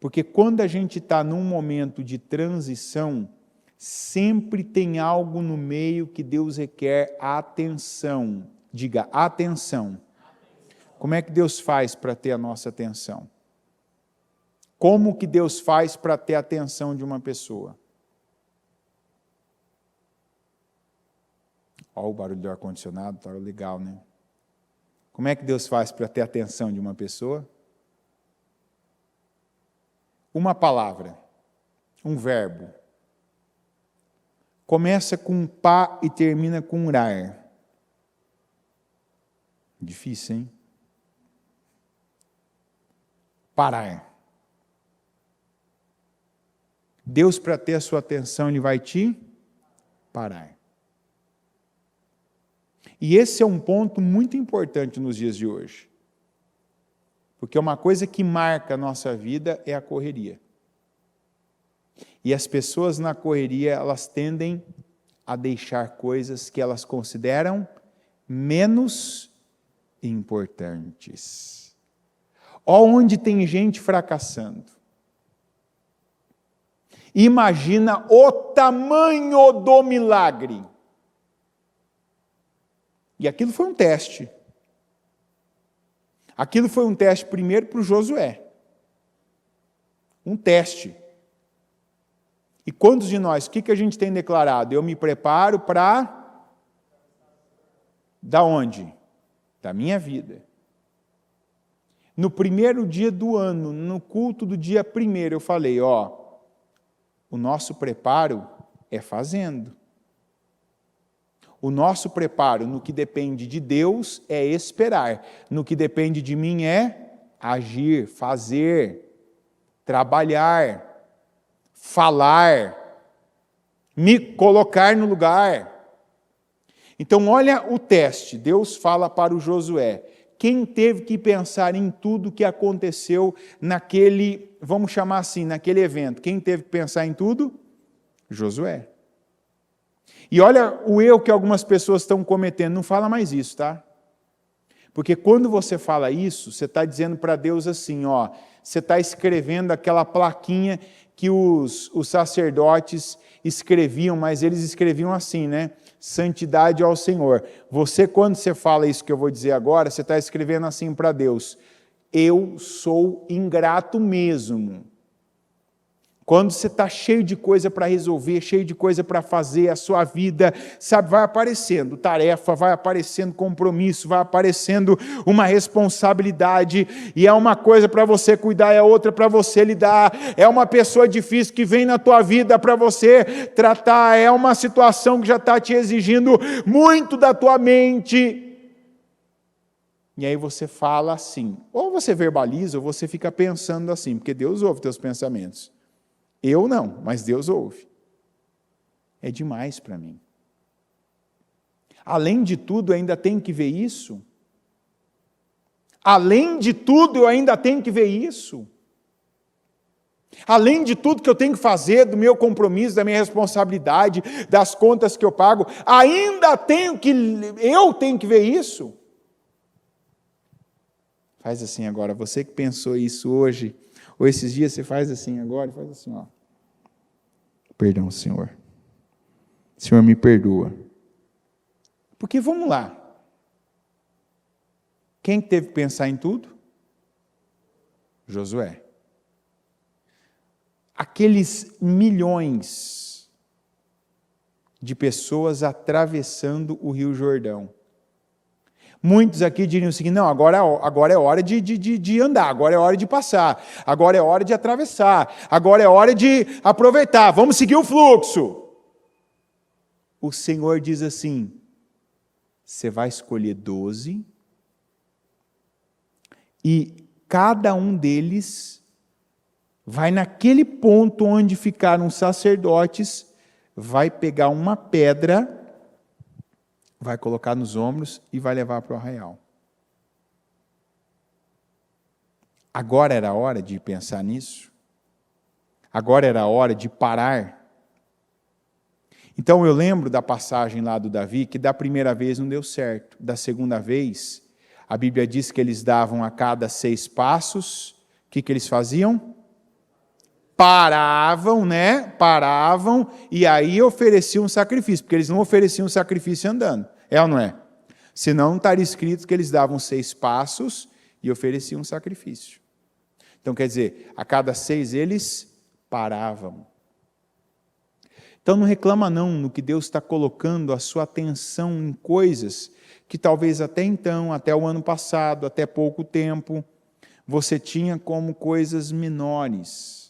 Porque quando a gente está num momento de transição, sempre tem algo no meio que Deus requer atenção. Diga, atenção. Como é que Deus faz para ter a nossa atenção? Como que Deus faz para ter a atenção de uma pessoa? Olha o barulho do ar-condicionado, está legal, né? Como é que Deus faz para ter a atenção de uma pessoa? Uma palavra, um verbo. Começa com pá e termina com rar. Difícil, hein? Parar. Deus, para ter a sua atenção, Ele vai te parar. E esse é um ponto muito importante nos dias de hoje. Porque uma coisa que marca a nossa vida é a correria. E as pessoas na correria, elas tendem a deixar coisas que elas consideram menos importantes. Onde tem gente fracassando. Imagina o tamanho do milagre. E aquilo foi um teste. Aquilo foi um teste primeiro para o Josué. Um teste. E quantos de nós, o que a gente tem declarado? Eu me preparo para... Da onde? Da minha vida. No primeiro dia do ano, no culto do dia primeiro, eu falei, o nosso preparo é fazendo. O nosso preparo no que depende de Deus é esperar. No que depende de mim é agir, fazer. trabalhar, falar, me colocar no lugar. Então, olha o teste. Deus fala para o Josué. Quem teve que pensar em tudo que aconteceu naquele, vamos chamar assim, naquele evento? Quem teve que pensar em tudo? Josué. E olha o erro que algumas pessoas estão cometendo. Não fala mais isso, tá? Porque quando você fala isso, você está dizendo para Deus assim, ó, você está escrevendo aquela plaquinha que os sacerdotes escreviam, mas eles escreviam assim, né? Santidade ao Senhor. Você, quando você fala isso que eu vou dizer agora, você está escrevendo assim para Deus: eu sou ingrato mesmo. Quando você está cheio de coisa para resolver, cheio de coisa para fazer, a sua vida, sabe, vai aparecendo tarefa, vai aparecendo compromisso, vai aparecendo uma responsabilidade, e é uma coisa para você cuidar, é outra para você lidar, é uma pessoa difícil que vem na tua vida para você tratar, é uma situação que já está te exigindo muito da tua mente. E aí você fala assim, ou você verbaliza, ou você fica pensando assim, porque Deus ouve teus pensamentos. Eu não, mas Deus ouve. É demais para mim. Além de tudo, eu ainda tenho que ver isso. Além de tudo, eu ainda tenho que ver isso. Além de tudo que eu tenho que fazer, do meu compromisso, da minha responsabilidade, das contas que eu pago, eu tenho que ver isso. Faz assim agora, você que pensou isso hoje, ou esses dias, você faz assim agora, faz assim, ó. Perdão, Senhor. Senhor, me perdoa. Porque vamos lá. Quem teve que pensar em tudo? Josué. Aqueles milhões de pessoas atravessando o Rio Jordão. Muitos aqui diriam o seguinte: não, agora é hora de andar, agora é hora de passar, agora é hora de atravessar, agora é hora de aproveitar, vamos seguir o fluxo. O Senhor diz assim: você vai escolher 12, e cada um deles vai naquele ponto onde ficaram os sacerdotes, vai pegar uma pedra, vai colocar nos ombros e vai levar para o arraial. Agora era a hora de pensar nisso? Agora era a hora de parar? Então eu lembro da passagem lá do Davi, que da primeira vez não deu certo. Da segunda vez, a Bíblia diz que eles davam a cada 6 passos. O que eles faziam? Paravam, né? Paravam e aí ofereciam um sacrifício, porque eles não ofereciam sacrifício andando. É ou não é? Senão não estaria escrito que eles davam 6 passos e ofereciam um sacrifício. Então quer dizer, a cada 6 eles paravam. Então não reclama não no que Deus está colocando a sua atenção em coisas que talvez até então, até o ano passado, até pouco tempo, você tinha como coisas menores.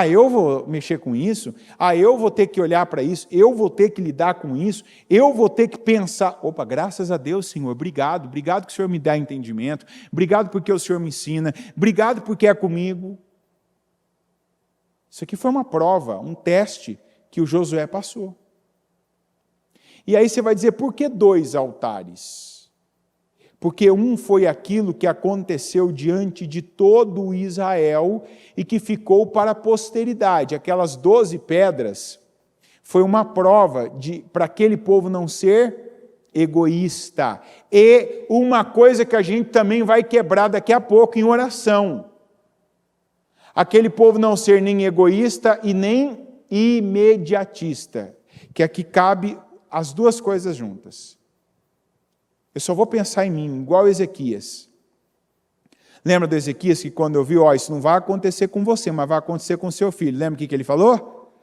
Eu vou mexer com isso, eu vou ter que olhar para isso, eu vou ter que lidar com isso, eu vou ter que pensar. Opa, graças a Deus, Senhor, obrigado que o Senhor me dá entendimento, obrigado porque o Senhor me ensina, obrigado porque é comigo. Isso aqui foi uma prova, um teste que o Josué passou. E aí você vai dizer, por que 2 altares? Porque um foi aquilo que aconteceu diante de todo o Israel e que ficou para a posteridade. Aquelas 12 pedras foi uma prova para aquele povo não ser egoísta. E uma coisa que a gente também vai quebrar daqui a pouco em oração. Aquele povo não ser nem egoísta e nem imediatista. Que aqui cabe as duas coisas juntas. Eu só vou pensar em mim, igual Ezequias. Lembra do Ezequias que quando eu vi, isso não vai acontecer com você, mas vai acontecer com seu filho. Lembra o que ele falou?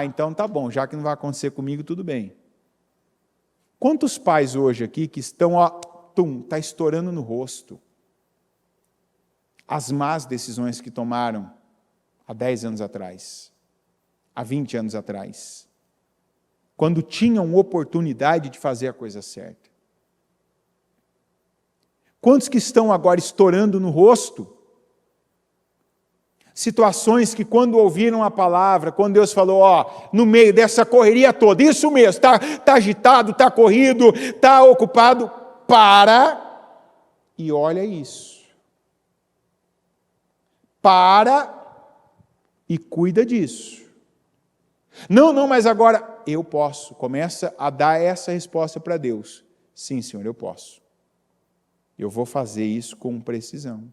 Então tá bom, já que não vai acontecer comigo, tudo bem. Quantos pais hoje aqui que estão, está estourando no rosto as más decisões que tomaram há 10 anos atrás, há 20 anos atrás, quando tinham oportunidade de fazer a coisa certa? Quantos que estão agora estourando no rosto, Situações que quando ouviram a palavra, quando Deus falou, ó, no meio dessa correria toda, isso mesmo, tá agitado, está corrido, está ocupado, para e olha isso. Para e cuida disso. Não, mas agora eu posso. Começa a dar essa resposta para Deus. Sim, Senhor, eu posso. Eu vou fazer isso com precisão.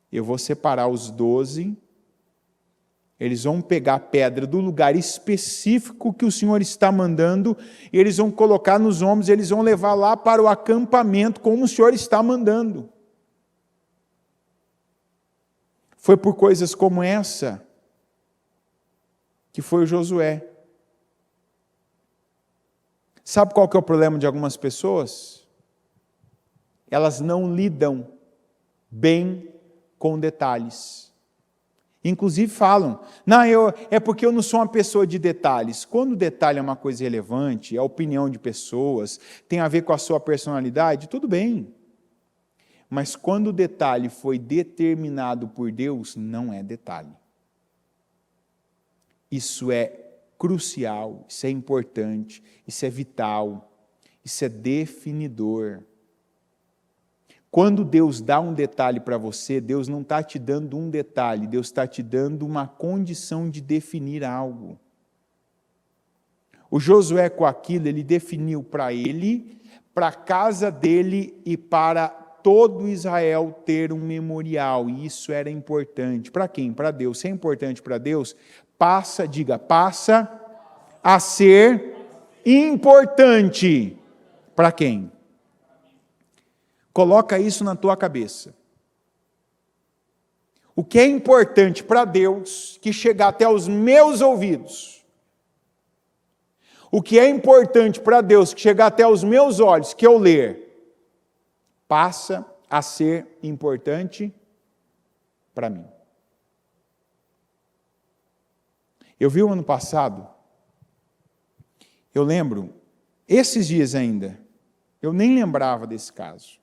Eu vou separar os 12, eles vão pegar a pedra do lugar específico que o Senhor está mandando, e eles vão colocar nos ombros, eles vão levar lá para o acampamento, como o Senhor está mandando. Foi por coisas como essa que foi o Josué. Sabe qual que é o problema de algumas pessoas? Elas não lidam bem com detalhes. Inclusive falam, é porque eu não sou uma pessoa de detalhes. Quando o detalhe é uma coisa relevante, é a opinião de pessoas, tem a ver com a sua personalidade, tudo bem. Mas quando o detalhe foi determinado por Deus, não é detalhe. Isso é crucial, isso é importante, isso é vital, isso é definidor. Quando Deus dá um detalhe para você, Deus não está te dando um detalhe, Deus está te dando uma condição de definir algo. O Josué com aquilo, ele definiu para ele, para a casa dele e para todo Israel ter um memorial, e isso era importante. Para quem? Para Deus. Se é importante para Deus, passa a ser importante. Para quem? Coloca isso na tua cabeça. O que é importante para Deus, que chegar até os meus ouvidos, o que é importante para Deus, que chegar até os meus olhos, que eu ler, passa a ser importante para mim. Eu vi o ano passado, eu lembro, esses dias ainda, eu nem lembrava desse caso.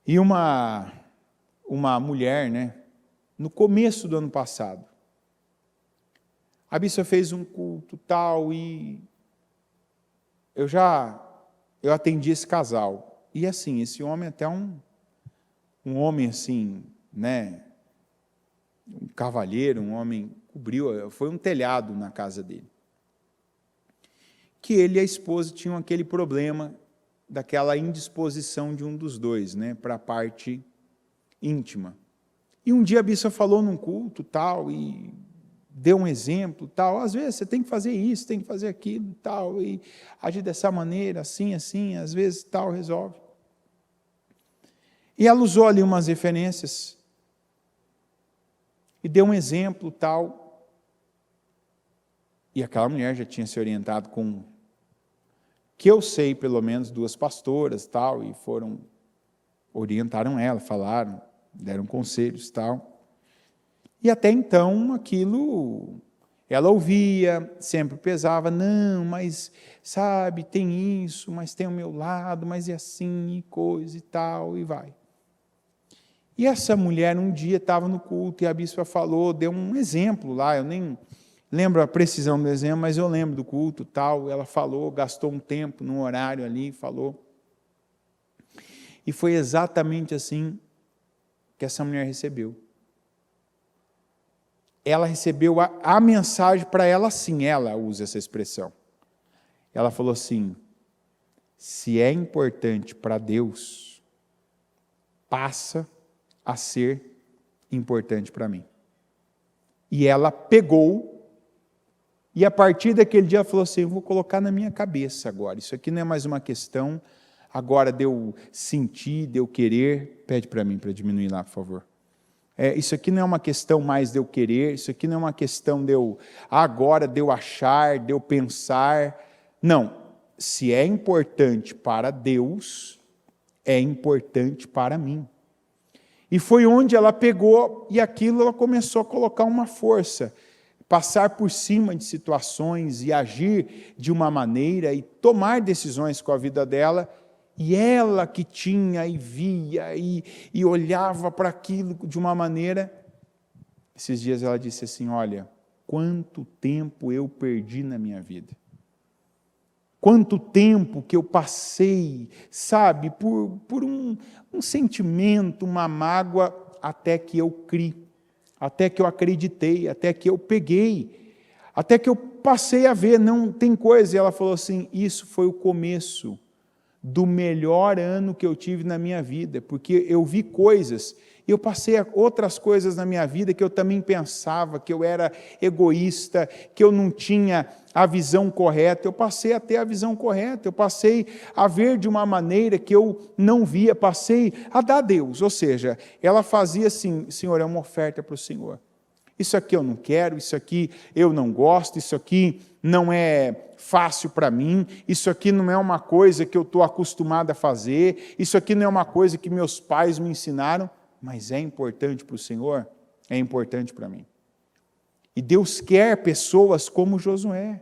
E uma mulher, no começo do ano passado, a bispa fez um culto tal e eu atendi esse casal. E assim, esse homem até um homem assim, um cavalheiro, um homem foi um telhado na casa dele. Que ele e a esposa tinham aquele problema daquela indisposição de um dos dois, para a parte íntima. E um dia a bispa falou num culto, tal, e deu um exemplo, tal, às vezes você tem que fazer isso, tem que fazer aquilo, tal, e agir dessa maneira, assim, às vezes tal, resolve. E ela usou ali umas referências, e deu um exemplo, tal, e aquela mulher já tinha se orientado com, que eu sei, pelo menos, 2 pastoras, tal, e orientaram ela, falaram, deram conselhos, tal. E até então, aquilo, ela ouvia, sempre pesava, não, mas, sabe, tem isso, mas tem o meu lado, mas é assim, e coisa e tal, e vai. E essa mulher, um dia, estava no culto, e a bispa falou, deu um exemplo lá, eu nem lembro a precisão do exemplo, mas eu lembro do culto, tal, ela falou, gastou um tempo num horário ali, falou. E foi exatamente assim que essa mulher recebeu. Ela recebeu a mensagem para ela assim, ela usa essa expressão. Ela falou assim, se é importante para Deus, passa a ser importante para mim. E ela pegou, e a partir daquele dia ela falou assim, eu vou colocar na minha cabeça agora, isso aqui não é mais uma questão, agora de eu sentir, de eu querer, pede para mim para diminuir lá, por favor. Isso aqui não é uma questão mais de eu querer, isso aqui não é uma questão de eu, agora de eu achar, de eu pensar, não, se é importante para Deus, é importante para mim. E foi onde ela pegou, e aquilo ela começou a colocar uma força, passar por cima de situações e agir de uma maneira e tomar decisões com a vida dela, E ela que tinha e via e olhava para aquilo de uma maneira. Esses dias ela disse assim: olha, quanto tempo eu perdi na minha vida. Quanto tempo que eu passei, sabe, por um sentimento, uma mágoa, até que eu criei, até que eu acreditei, até que eu peguei, até que eu passei a ver, não tem coisa. E ela falou assim: isso foi o começo do melhor ano que eu tive na minha vida, porque eu vi coisas, eu passei a outras coisas na minha vida que eu também pensava que eu era egoísta, que eu não tinha a visão correta. Eu passei a ter a visão correta, eu passei a ver de uma maneira que eu não via, passei a dar a Deus. Ou seja, ela fazia assim: Senhor, é uma oferta para o Senhor. Isso aqui eu não quero, isso aqui eu não gosto, isso aqui não é fácil para mim, isso aqui não é uma coisa que eu estou acostumado a fazer, isso aqui não é uma coisa que meus pais me ensinaram, mas é importante para o Senhor, é importante para mim. E Deus quer pessoas como Josué,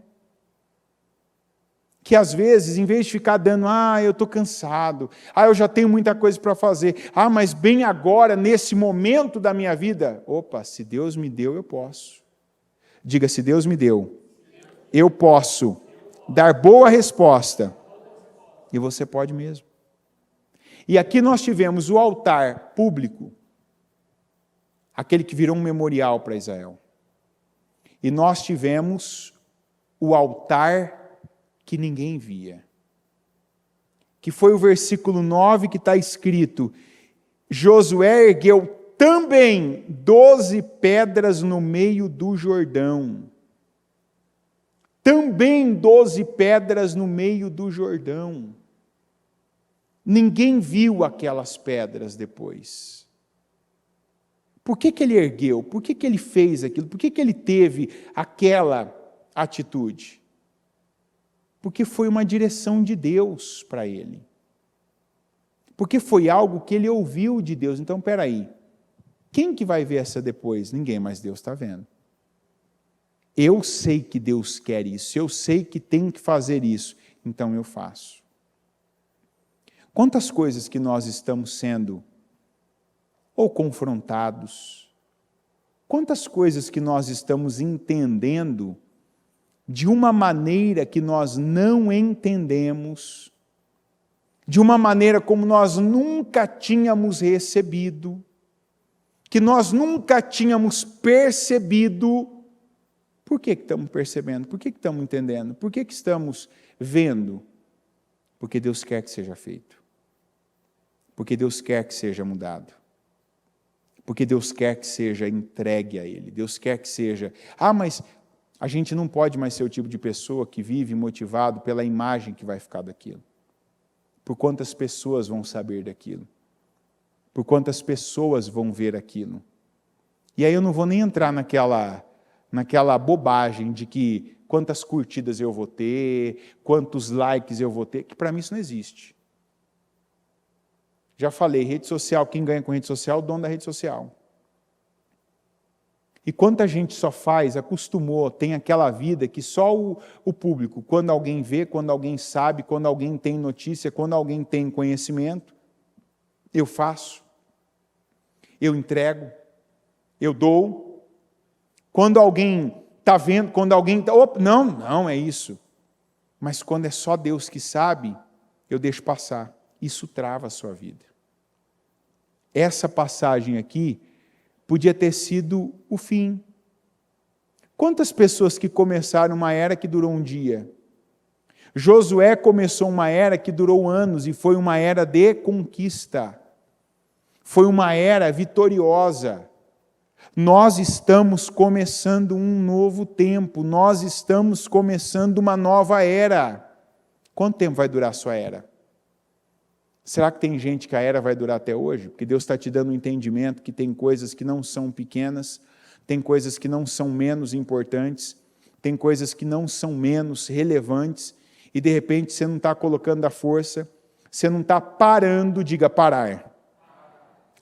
que às vezes, em vez de ficar dando: eu estou cansado, eu já tenho muita coisa para fazer, mas bem agora, nesse momento da minha vida, opa, se Deus me deu, eu posso. Diga: se Deus me deu, eu posso dar boa resposta. E você pode mesmo. E aqui nós tivemos o altar público, aquele que virou um memorial para Israel. E nós tivemos o altar que ninguém via, que foi o versículo 9 que está escrito: Josué ergueu também 12 pedras no meio do Jordão. Também 12 pedras no meio do Jordão. Ninguém viu aquelas pedras depois. Por que ele ergueu? Por que ele fez aquilo? Por que ele teve aquela atitude? Porque foi uma direção de Deus para ele. Porque foi algo que ele ouviu de Deus. Então, espera aí. Quem que vai ver essa depois? Ninguém, mas Deus está vendo. Eu sei que Deus quer isso, eu sei que tem que fazer isso, então eu faço. Quantas coisas que nós estamos sendo ou confrontados, quantas coisas que nós estamos entendendo de uma maneira que nós não entendemos, de uma maneira como nós nunca tínhamos recebido, que nós nunca tínhamos percebido. Por que estamos percebendo? Por que estamos entendendo? Por que estamos vendo? Porque Deus quer que seja feito. Porque Deus quer que seja mudado. Porque Deus quer que seja entregue a Ele. Deus quer que seja... mas a gente não pode mais ser o tipo de pessoa que vive motivado pela imagem que vai ficar daquilo. Por quantas pessoas vão saber daquilo? Por quantas pessoas vão ver aquilo? E aí eu não vou nem entrar naquela bobagem de que quantas curtidas eu vou ter, quantos likes eu vou ter, que para mim isso não existe. Já falei, rede social, quem ganha com rede social é o dono da rede social. E quanta gente só faz, acostumou, tem aquela vida que só o público, quando alguém vê, quando alguém sabe, quando alguém tem notícia, quando alguém tem conhecimento, eu faço, eu entrego, eu dou. Quando alguém está vendo, quando alguém está... Não é isso. Mas quando é só Deus que sabe, eu deixo passar. Isso trava a sua vida. Essa passagem aqui podia ter sido o fim. Quantas pessoas que começaram uma era que durou um dia? Josué começou uma era que durou anos e foi uma era de conquista. Foi uma era vitoriosa. Nós estamos começando um novo tempo, nós estamos começando uma nova era. Quanto tempo vai durar a sua era? Será que tem gente que a era vai durar até hoje? Porque Deus está te dando um entendimento que tem coisas que não são pequenas, tem coisas que não são menos importantes, tem coisas que não são menos relevantes, e de repente você não está colocando a força, você não está parando, diga parar.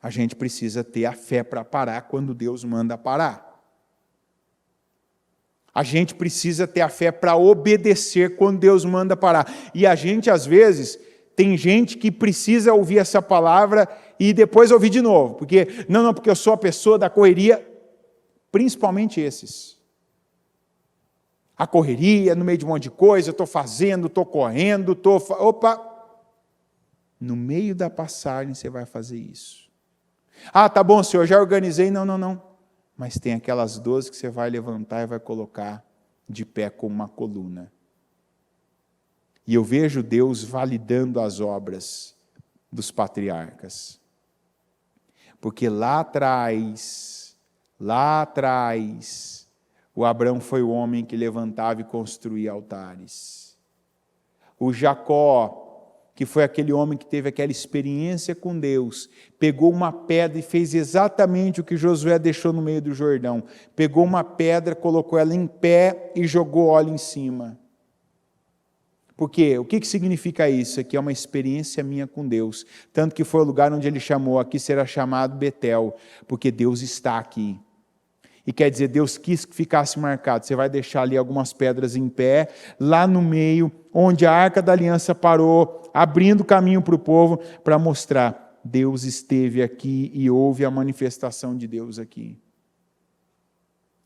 A gente precisa ter a fé para parar quando Deus manda parar. A gente precisa ter a fé para obedecer quando Deus manda parar. E a gente, às vezes, Tem gente que precisa ouvir essa palavra e depois ouvir de novo, porque porque eu sou a pessoa da correria, principalmente esses. A correria, no meio de um monte de coisa, eu estou fazendo, estou correndo, no meio da passagem você vai fazer isso. Ah, tá bom, senhor, já organizei. Não. Mas tem aquelas 12 que você vai levantar e vai colocar de pé como uma coluna. E eu vejo Deus validando as obras dos patriarcas. Porque lá atrás, o Abraão foi o homem que levantava e construía altares. O Jacó, que foi aquele homem que teve aquela experiência com Deus, pegou uma pedra e fez exatamente o que Josué deixou no meio do Jordão. Pegou uma pedra, colocou ela em pé e jogou óleo em cima. Por quê? O que significa isso? Aqui é uma experiência minha com Deus. Tanto que foi o lugar onde ele chamou, aqui será chamado Betel, porque Deus está aqui. E quer dizer, Deus quis que ficasse marcado. Você vai deixar ali algumas pedras em pé, lá no meio, onde a Arca da Aliança parou, abrindo caminho para o povo, para mostrar, Deus esteve aqui e houve a manifestação de Deus aqui.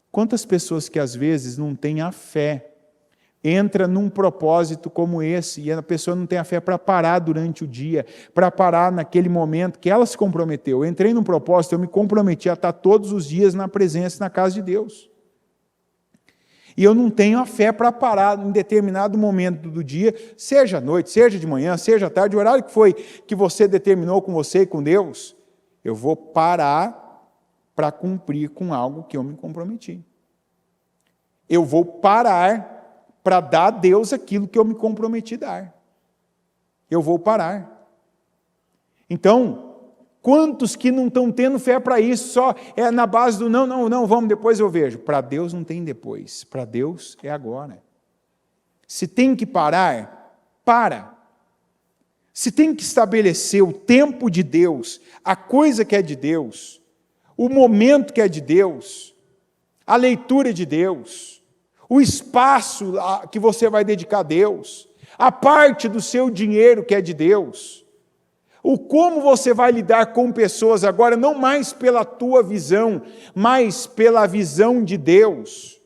Quantas pessoas que às vezes não têm a fé, entra num propósito como esse, e a pessoa não tem a fé para parar durante o dia, para parar naquele momento que ela se comprometeu. Eu entrei num propósito, eu me comprometi a estar todos os dias na presença, na casa de Deus. E eu não tenho a fé para parar em determinado momento do dia, seja à noite, seja de manhã, seja à tarde, o horário que foi que você determinou com você e com Deus, eu vou parar para cumprir com algo que eu me comprometi. Eu vou parar para dar a Deus aquilo que eu me comprometi a dar. Eu vou parar. Então, quantos que não estão tendo fé para isso, só é na base do não, vamos, depois eu vejo. Para Deus não tem depois, para Deus é agora. Se tem que parar, para. Se tem que estabelecer o tempo de Deus, a coisa que é de Deus, o momento que é de Deus, a leitura de Deus, o espaço que você vai dedicar a Deus, a parte do seu dinheiro que é de Deus, o como você vai lidar com pessoas agora, não mais pela tua visão, mas pela visão de Deus.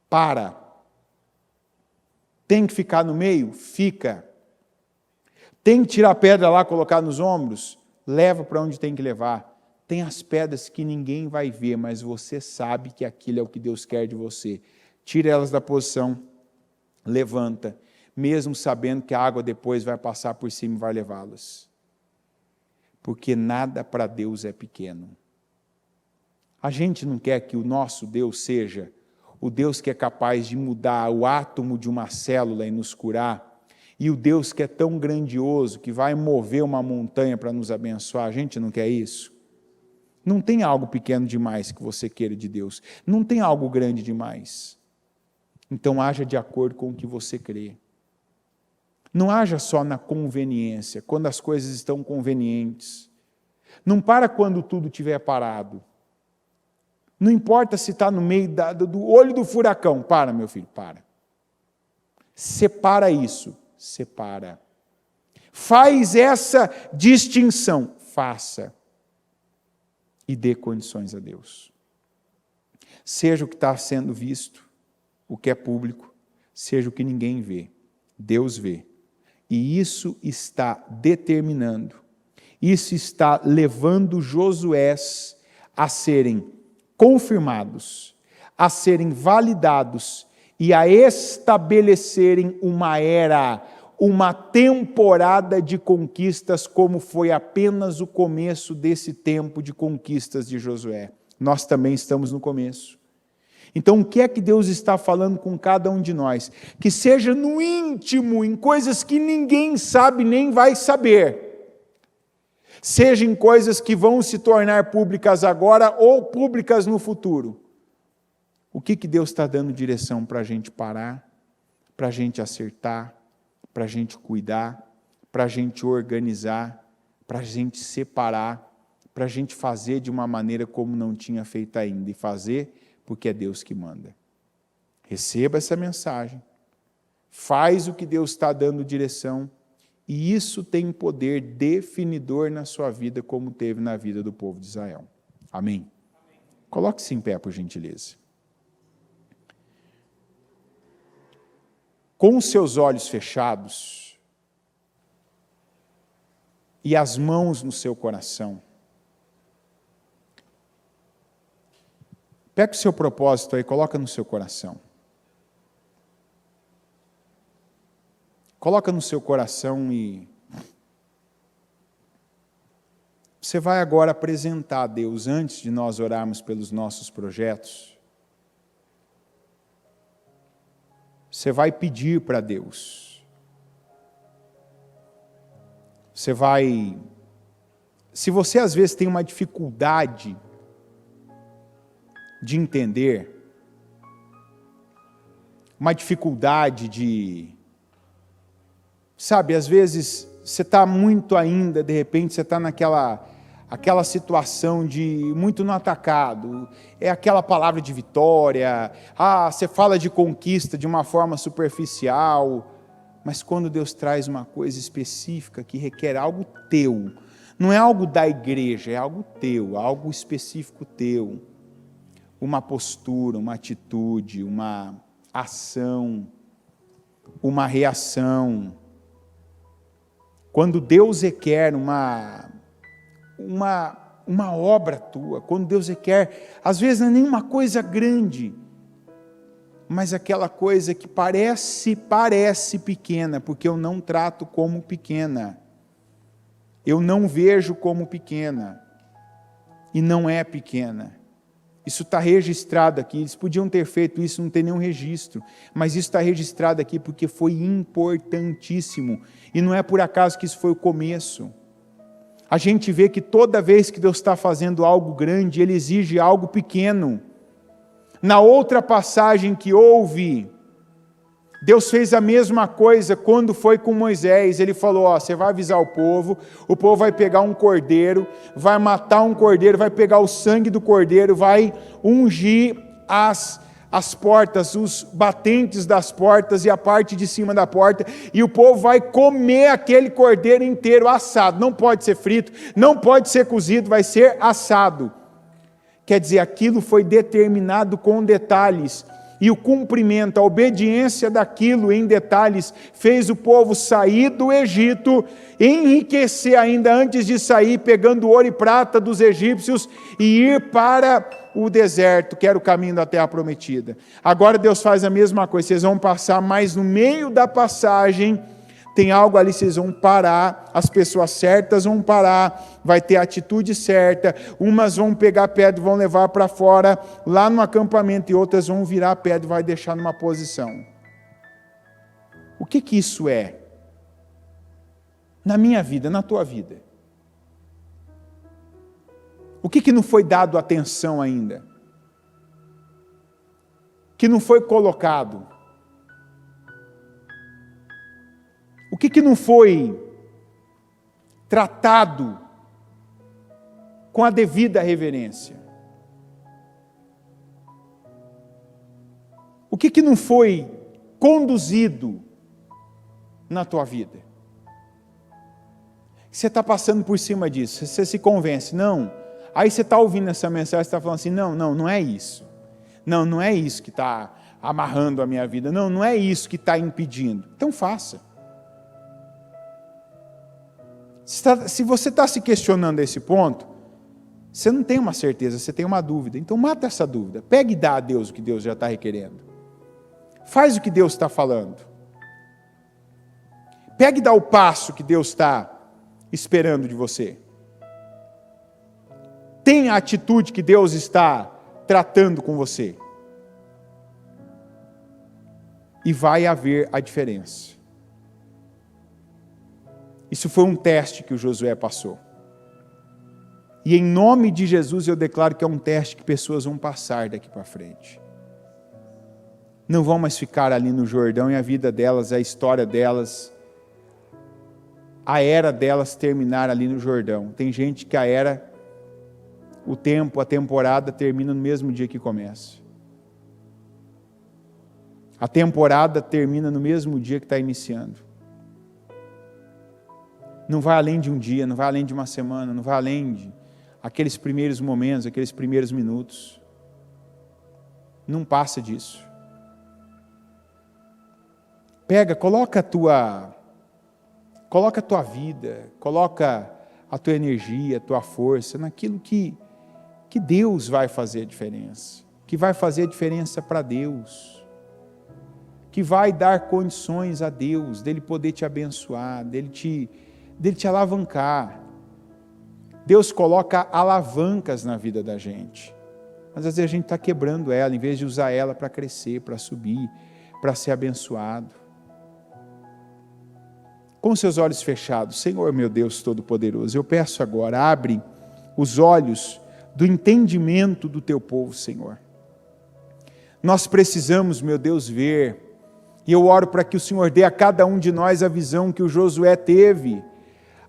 Para. Tem que ficar no meio? Fica. Tem que tirar a pedra lá, colocar nos ombros? Leva para onde tem que levar. Tem as pedras que ninguém vai ver, mas você sabe que aquilo é o que Deus quer de você. Tira elas da posição, levanta, mesmo sabendo que a água depois vai passar por cima e vai levá-las. Porque nada para Deus é pequeno. A gente não quer que o nosso Deus seja o Deus que é capaz de mudar o átomo de uma célula e nos curar, e o Deus que é tão grandioso, que vai mover uma montanha para nos abençoar. A gente não quer isso? Não tem algo pequeno demais que você queira de Deus. Não tem algo grande demais. Então, haja de acordo com o que você crê. Não haja só na conveniência, quando as coisas estão convenientes. Não para quando tudo estiver parado. Não importa se está no meio do olho do furacão. Para, meu filho, para. Separa isso. Separa. Faz essa distinção. Faça. E dê condições a Deus. Seja o que está sendo visto, o que é público, seja o que ninguém vê, Deus vê. E isso está determinando, isso está levando Josués a serem confirmados, a serem validados e a estabelecerem uma era, uma temporada de conquistas, como foi apenas o começo desse tempo de conquistas de Josué. Nós também estamos no começo. Então, o que é que Deus está falando com cada um de nós? Que seja no íntimo, em coisas que ninguém sabe nem vai saber. Seja em coisas que vão se tornar públicas agora ou públicas no futuro. O que Deus está dando direção para a gente parar, para a gente acertar, para a gente cuidar, para a gente organizar, para a gente separar, para a gente fazer de uma maneira como não tinha feito ainda, e fazer porque é Deus que manda. Receba essa mensagem, faz o que Deus está dando direção E isso tem um poder definidor na sua vida, como teve na vida do povo de Israel. Amém? Coloque-se em pé, por gentileza. Com os seus olhos fechados e as mãos no seu coração, pega o seu propósito aí, coloca no seu coração. Coloca no seu coração e você vai agora apresentar a Deus, antes de nós orarmos pelos nossos projetos. Você vai pedir para Deus. Você vai... Se você às vezes tem uma dificuldade de entender, uma dificuldade de... Sabe, às vezes você está muito ainda, de repente você está aquela situação de muito no atacado, é aquela palavra de vitória, você fala de conquista de uma forma superficial, mas quando Deus traz uma coisa específica que requer algo teu, não é algo da igreja, é algo teu, algo específico teu, uma postura, uma atitude, uma ação, uma reação. Quando Deus requer uma obra tua, quando Deus requer, às vezes não é nenhuma coisa grande, mas aquela coisa que parece pequena, porque eu não trato como pequena, eu não vejo como pequena, e não é pequena. Isso está registrado aqui, eles podiam ter feito isso, não tem nenhum registro, mas isso está registrado aqui porque foi importantíssimo, e não é por acaso que isso foi o começo. A gente vê que toda vez que Deus está fazendo algo grande, Ele exige algo pequeno. Na outra passagem que houve, Deus fez a mesma coisa quando foi com Moisés. Ele falou, você vai avisar o povo vai pegar um cordeiro, vai matar um cordeiro, vai pegar o sangue do cordeiro, vai ungir as portas, os batentes das portas e a parte de cima da porta, e o povo vai comer aquele cordeiro inteiro assado, não pode ser frito, não pode ser cozido, vai ser assado. Quer dizer, aquilo foi determinado com detalhes, e o cumprimento, a obediência daquilo em detalhes, fez o povo sair do Egito, enriquecer ainda antes de sair, pegando ouro e prata dos egípcios, e ir para o deserto, que era o caminho da terra prometida. Agora Deus faz a mesma coisa, vocês vão passar, mas no meio da passagem, tem algo ali, vocês vão parar, as pessoas certas vão parar, vai ter a atitude certa, umas vão pegar a pedra e vão levar para fora, lá no acampamento, e outras vão virar a pedra e vai deixar numa posição. O que isso é? Na minha vida, na tua vida. O que não foi dado atenção ainda? Que não foi colocado? O que não foi tratado com a devida reverência? O que não foi conduzido na tua vida? Você está passando por cima disso, você se convence, não. Aí você está ouvindo essa mensagem, você está falando assim, não é isso. Não é isso que está amarrando a minha vida. Não é isso que está impedindo. Então faça. Se você está se questionando a esse ponto, você não tem uma certeza, você tem uma dúvida. Então mata essa dúvida. Pega e dá a Deus o que Deus já está requerendo. Faz o que Deus está falando. Pega e dá o passo que Deus está esperando de você. Tenha a atitude que Deus está tratando com você. E vai haver a diferença. Isso foi um teste que o Josué passou. E em nome de Jesus eu declaro que é um teste que pessoas vão passar daqui para frente. Não vão mais ficar ali no Jordão e a vida delas, a história delas, a era delas terminar ali no Jordão. Tem gente que o tempo, a temporada termina no mesmo dia que começa. A temporada termina no mesmo dia que está iniciando. não vai além de um dia, não vai além de uma semana, não vai além de aqueles primeiros momentos, aqueles primeiros minutos. Não passa disso. Pega, coloca a tua vida, coloca a tua energia, a tua força naquilo que Deus vai fazer a diferença, que vai fazer a diferença para Deus, que vai dar condições a Deus, dele poder te abençoar, dele te alavancar. Deus coloca alavancas na vida da gente, mas às vezes a gente está quebrando ela, em vez de usar ela para crescer, para subir, para ser abençoado. Com seus olhos fechados, Senhor meu Deus Todo-Poderoso, eu peço agora, abre os olhos do entendimento do teu povo, Senhor. Nós precisamos, meu Deus, ver, e eu oro para que o Senhor dê a cada um de nós a visão que o Josué teve,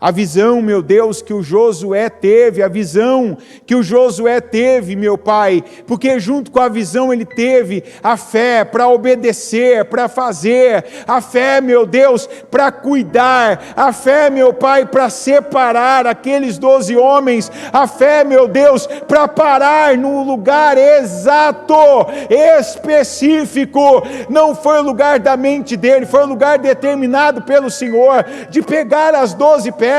a visão, meu Deus, que o Josué teve, a visão que o Josué teve, meu Pai, porque junto com a visão ele teve a fé para obedecer, para fazer, a fé, meu Deus, para cuidar, a fé, meu Pai, para separar aqueles 12 homens, a fé, meu Deus, para parar no lugar exato, específico, não foi o lugar da mente dele, foi o lugar determinado pelo Senhor, de pegar as 12 pedras,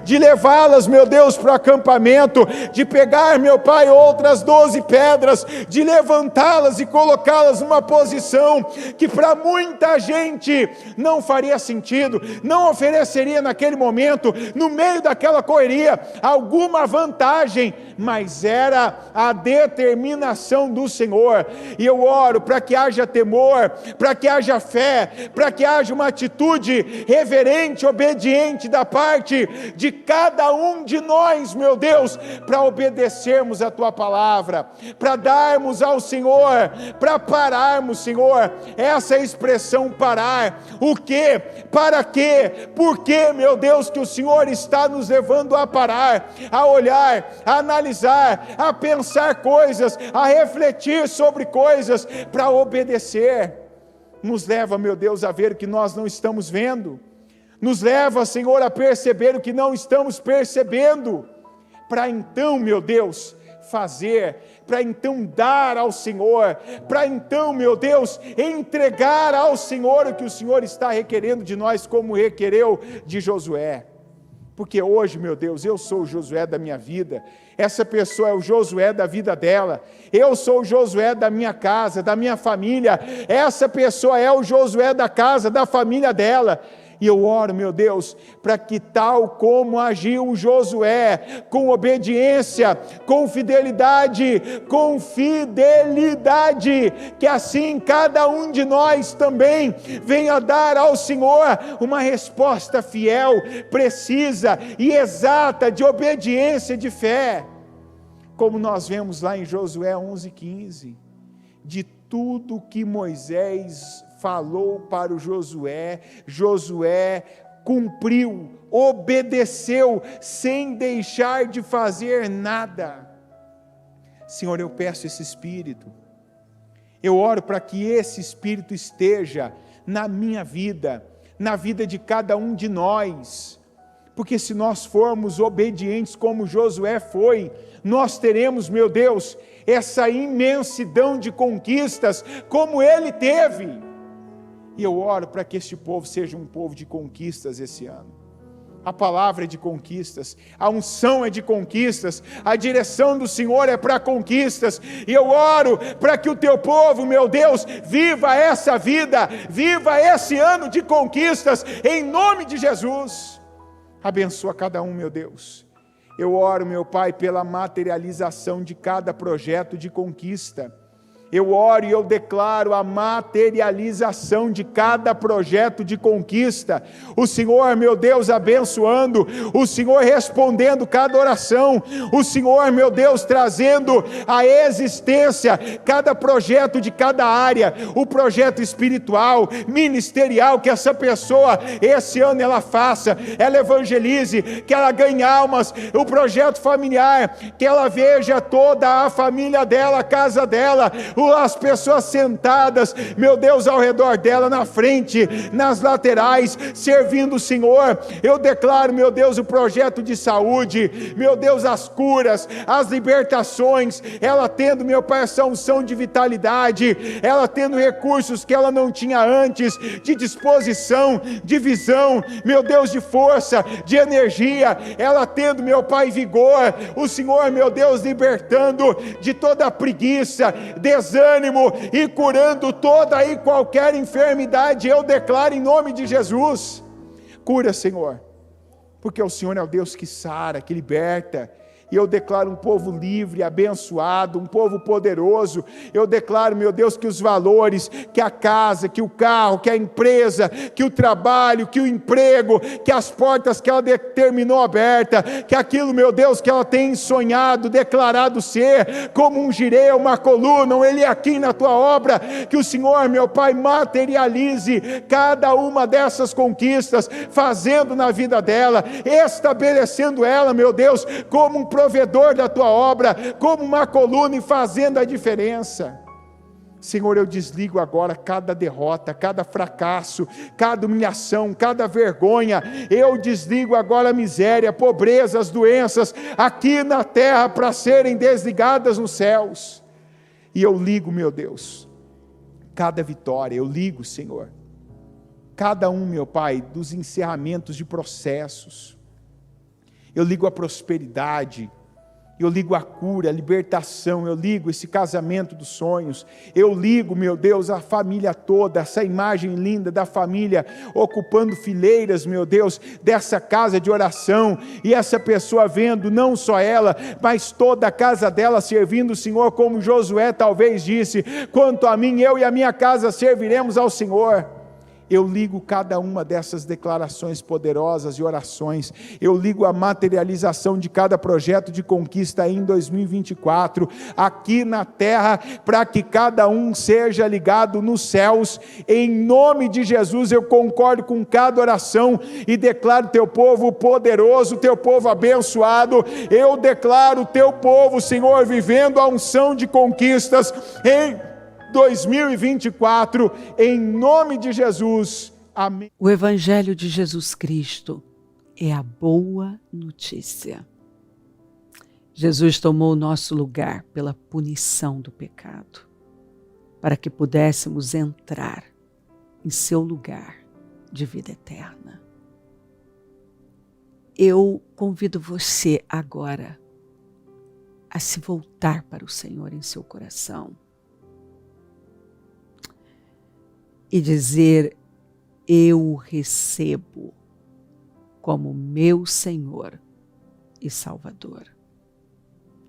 de levá-las, meu Deus, para o acampamento, de pegar, meu Pai, outras 12 pedras, de levantá-las e colocá-las numa posição que para muita gente não faria sentido, não ofereceria naquele momento, no meio daquela correria, alguma vantagem, mas era a determinação do Senhor. E eu oro para que haja temor, para que haja fé, para que haja uma atitude reverente, obediente da parte de cada um de nós, meu Deus, para obedecermos a tua palavra, para darmos ao Senhor, para pararmos, Senhor, essa expressão parar, o que, para quê, por que, meu Deus, que o Senhor está nos levando a parar, a olhar, a analisar, a pensar coisas, a refletir sobre coisas, para obedecer. Nos leva, meu Deus, a ver o que nós não estamos vendo, nos leva, Senhor, a perceber o que não estamos percebendo, para então, meu Deus, fazer, para então dar ao Senhor, para então, meu Deus, entregar ao Senhor o que o Senhor está requerendo de nós, como requereu de Josué. Porque hoje, meu Deus, eu sou o Josué da minha vida, essa pessoa é o Josué da vida dela, eu sou o Josué da minha casa, da minha família, essa pessoa é o Josué da casa, da família dela. E eu oro, meu Deus, para que tal como agiu Josué, com obediência, com fidelidade, que assim cada um de nós também venha dar ao Senhor uma resposta fiel, precisa e exata de obediência, de fé, como nós vemos lá em Josué 11:15, de tudo que Moisés falou para o Josué, Josué cumpriu, obedeceu, sem deixar de fazer nada. Senhor, eu peço esse Espírito, eu oro para que esse Espírito esteja na minha vida, na vida de cada um de nós, porque se nós formos obedientes como Josué foi, nós teremos, meu Deus, essa imensidão de conquistas como ele teve. E eu oro para que este povo seja um povo de conquistas esse ano. A palavra é de conquistas, a unção é de conquistas, a direção do Senhor é para conquistas. E eu oro para que o teu povo, meu Deus, viva essa vida, viva esse ano de conquistas, em nome de Jesus. Abençoa cada um, meu Deus. Eu oro, meu Pai, pela materialização de cada projeto de conquista. Eu oro e eu declaro a materialização de cada projeto de conquista. O Senhor, meu Deus, abençoando, o Senhor respondendo cada oração, o Senhor, meu Deus, trazendo à existência cada projeto de cada área, o projeto espiritual, ministerial, que essa pessoa, esse ano ela faça, ela evangelize, que ela ganhe almas, o projeto familiar, que ela veja toda a família dela, a casa dela, as pessoas sentadas, meu Deus, ao redor dela, na frente, nas laterais, servindo o Senhor. Eu declaro, meu Deus, o projeto de saúde, meu Deus, as curas, as libertações, ela tendo, meu Pai, essa unção de vitalidade, ela tendo recursos que ela não tinha antes, de disposição, de visão, meu Deus, de força, de energia, ela tendo, meu Pai, vigor, o Senhor, meu Deus, libertando de toda a preguiça, desânimo e curando toda e qualquer enfermidade. Eu declaro em nome de Jesus, cura, Senhor, porque o Senhor é o Deus que sara, que liberta. E eu declaro um povo livre, abençoado, um povo poderoso. Eu declaro, meu Deus, que os valores, que a casa, que o carro, que a empresa, que o trabalho, que o emprego, que as portas que ela determinou aberta, que aquilo, meu Deus, que ela tem sonhado, declarado ser, como um girê, uma coluna, um Eliaquim na tua obra, que o Senhor, meu Pai, materialize cada uma dessas conquistas, fazendo na vida dela, estabelecendo ela, meu Deus, como um provedor da tua obra, como uma coluna e fazendo a diferença. Senhor, eu desligo agora cada derrota, cada fracasso, cada humilhação, cada vergonha. Eu desligo agora a miséria, a pobreza, as doenças aqui na terra para serem desligadas nos céus. E eu ligo, meu Deus, cada vitória, eu ligo, Senhor, cada um, meu Pai, dos encerramentos de processos. Eu ligo a prosperidade, eu ligo a cura, a libertação, eu ligo esse casamento dos sonhos, eu ligo, meu Deus, a família toda, essa imagem linda da família ocupando fileiras, meu Deus, dessa casa de oração, e essa pessoa vendo, não só ela, mas toda a casa dela servindo o Senhor, como Josué talvez disse: quanto a mim, eu e a minha casa serviremos ao Senhor. Eu ligo cada uma dessas declarações poderosas e orações, eu ligo a materialização de cada projeto de conquista em 2024, aqui na terra, para que cada um seja ligado nos céus. Em nome de Jesus, eu concordo com cada oração e declaro teu povo poderoso, teu povo abençoado. Eu declaro teu povo, Senhor, vivendo a unção de conquistas em 2024, em nome de Jesus, amém. O Evangelho de Jesus Cristo é a boa notícia. Jesus tomou o nosso lugar pela punição do pecado, para que pudéssemos entrar em seu lugar de vida eterna. Eu convido você agora a se voltar para o Senhor em seu coração e dizer: eu o recebo como meu Senhor e Salvador.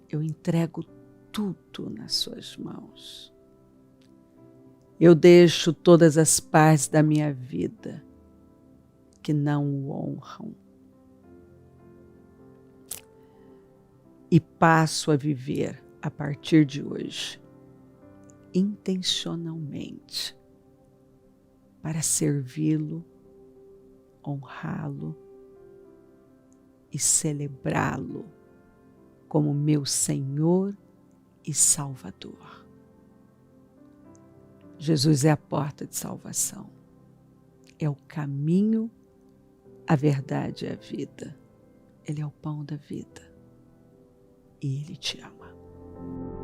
Eu entrego tudo nas suas mãos. Eu deixo todas as partes da minha vida que não o honram e passo a viver a partir de hoje intencionalmente para servi-lo, honrá-lo e celebrá-lo como meu Senhor e Salvador. Jesus é a porta de salvação, é o caminho, a verdade e a vida. Ele é o pão da vida e Ele te ama.